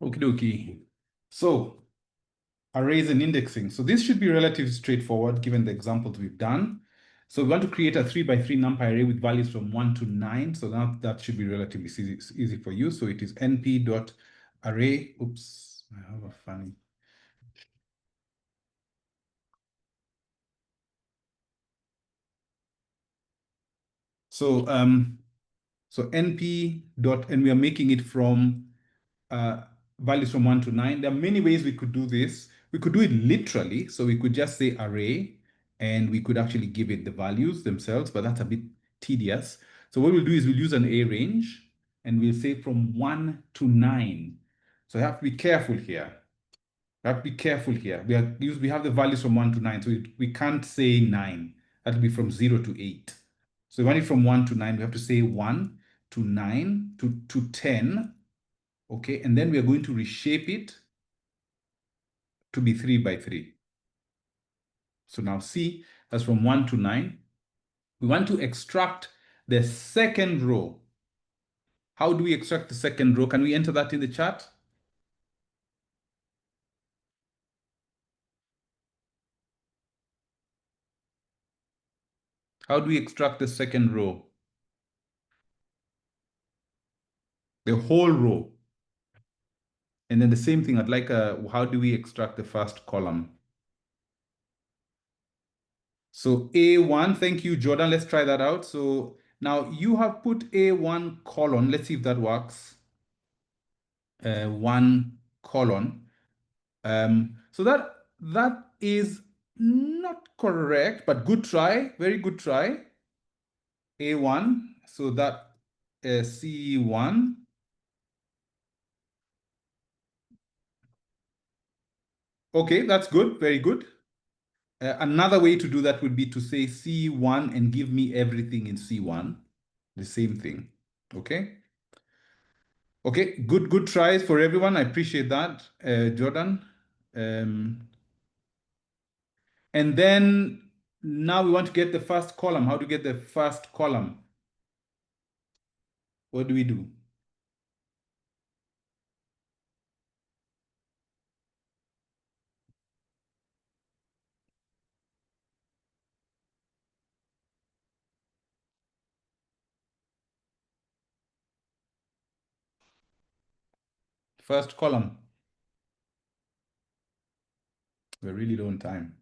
Okie dokie. So arrays and indexing. So this should be relatively straightforward given the examples we've done. So we want to create a 3x3 NumPy array with values from 1 to 9. So now that should be relatively easy for you. So it is np.array. Oops, I have a funny. So np dot, and we are making it from values from 1 to 9. There are many ways we could do this. We could do it literally. So we could just say array, and we could actually give it the values themselves, but that's a bit tedious. So what we'll do is we'll use an A range, and we'll say from 1 to 9. So you have to be careful here. You have to be careful here. We have the values from 1 to 9, so we can't say 9. That'll be from 0 to 8. So we want it from 1 to 9. We have to say 1 to 9 to 10. Okay, and then we are going to reshape it to be 3x3. So now see, that's from 1 to 9. We want to extract the second row. How do we extract the second row? Can we enter that in the chat? How do we extract the second row? The whole row. And then the same thing, I'd like how do we extract the first column? So A1, thank you, Jordan. Let's try that out. So now you have put A1 colon. Let's see if that works. 1 colon. So that is not correct, but good try. Very good try. A1. So that C1. Okay, that's good. Very good. Another way to do that would be to say C1 and give me everything in C1. The same thing. Okay. Okay, good tries for everyone. I appreciate that, Jordan. And then now we want to get the first column. How to get the first column? What do we do? First column. We're really low on time.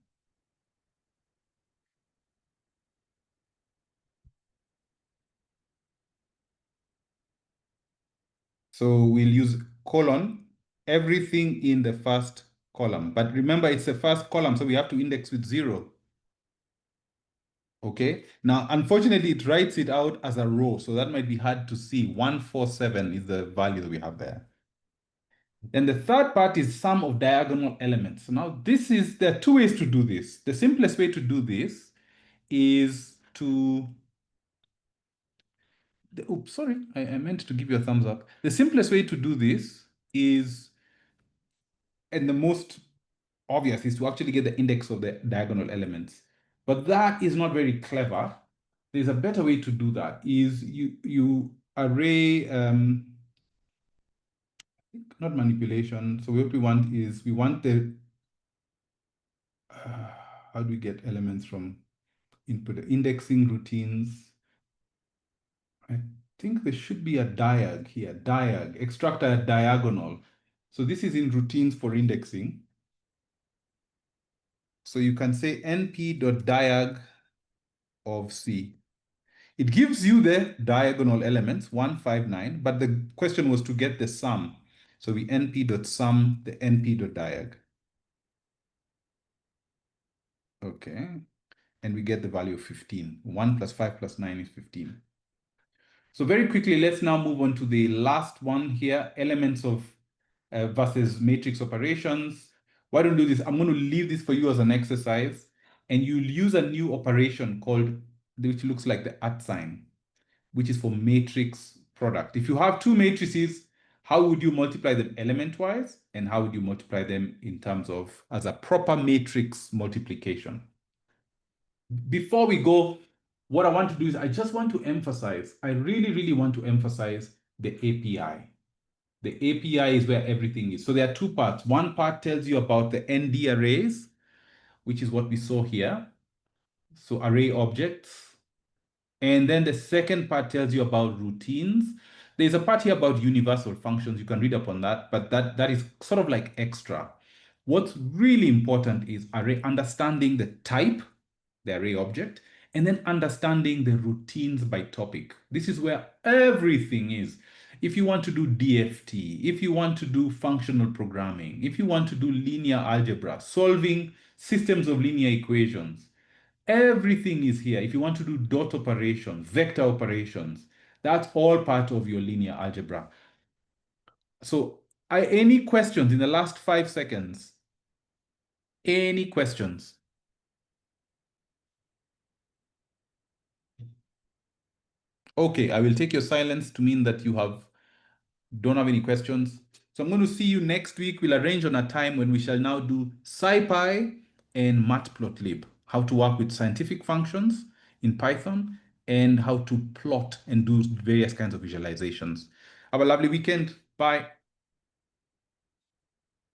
So we'll use colon, everything in the first column. But remember, it's the first column, so we have to index with 0. Okay. Now, unfortunately, it writes it out as a row, so that might be hard to see. 147 is the value that we have there. Then the third part is sum of diagonal elements. So now there are two ways to do this. The simplest way to do this is to, oops, sorry, I meant to give you a thumbs up. The simplest way to do this is, and the most obvious, is to actually get the index of the diagonal elements. But that is not very clever. There's a better way to do that, is you array, not manipulation. So what we want is, we want the, how do we get elements from input? Indexing routines. I think there should be a diag here, extract a diagonal. So this is in routines for indexing. So you can say np.diag of C. It gives you the diagonal elements, 159, but the question was to get the sum. So we np.sum the np.diag. Okay. And we get the value of 15. 1 plus 5 plus 9 is 15. So very quickly, let's now move on to the last one here, elements of versus matrix operations. Why don't we do this? I'm going to leave this for you as an exercise, and you'll use a new operation called, which looks like the @ sign, which is for matrix product. If you have two matrices, how would you multiply them element-wise, and how would you multiply them in terms of as a proper matrix multiplication? Before we go, what I want to do is I just want to emphasize, I really, really want to emphasize the API. The API is where everything is. So there are two parts. One part tells you about the ND arrays, which is what we saw here. So array objects. And then the second part tells you about routines. There's a part here about universal functions. You can read up on that, but that is sort of like extra. What's really important is understanding the type, the array object, and then understanding the routines by topic. This is where everything is. If you want to do DFT, if you want to do functional programming, if you want to do linear algebra, solving systems of linear equations, everything is here. If you want to do dot operations, vector operations, that's all part of your linear algebra. So, any questions in the last 5 seconds? Any questions? Okay, I will take your silence to mean that you don't have any questions. So I'm going to see you next week. We'll arrange on a time when we shall now do SciPy and matplotlib, how to work with scientific functions in Python and how to plot and do various kinds of visualizations. Have a lovely weekend. Bye.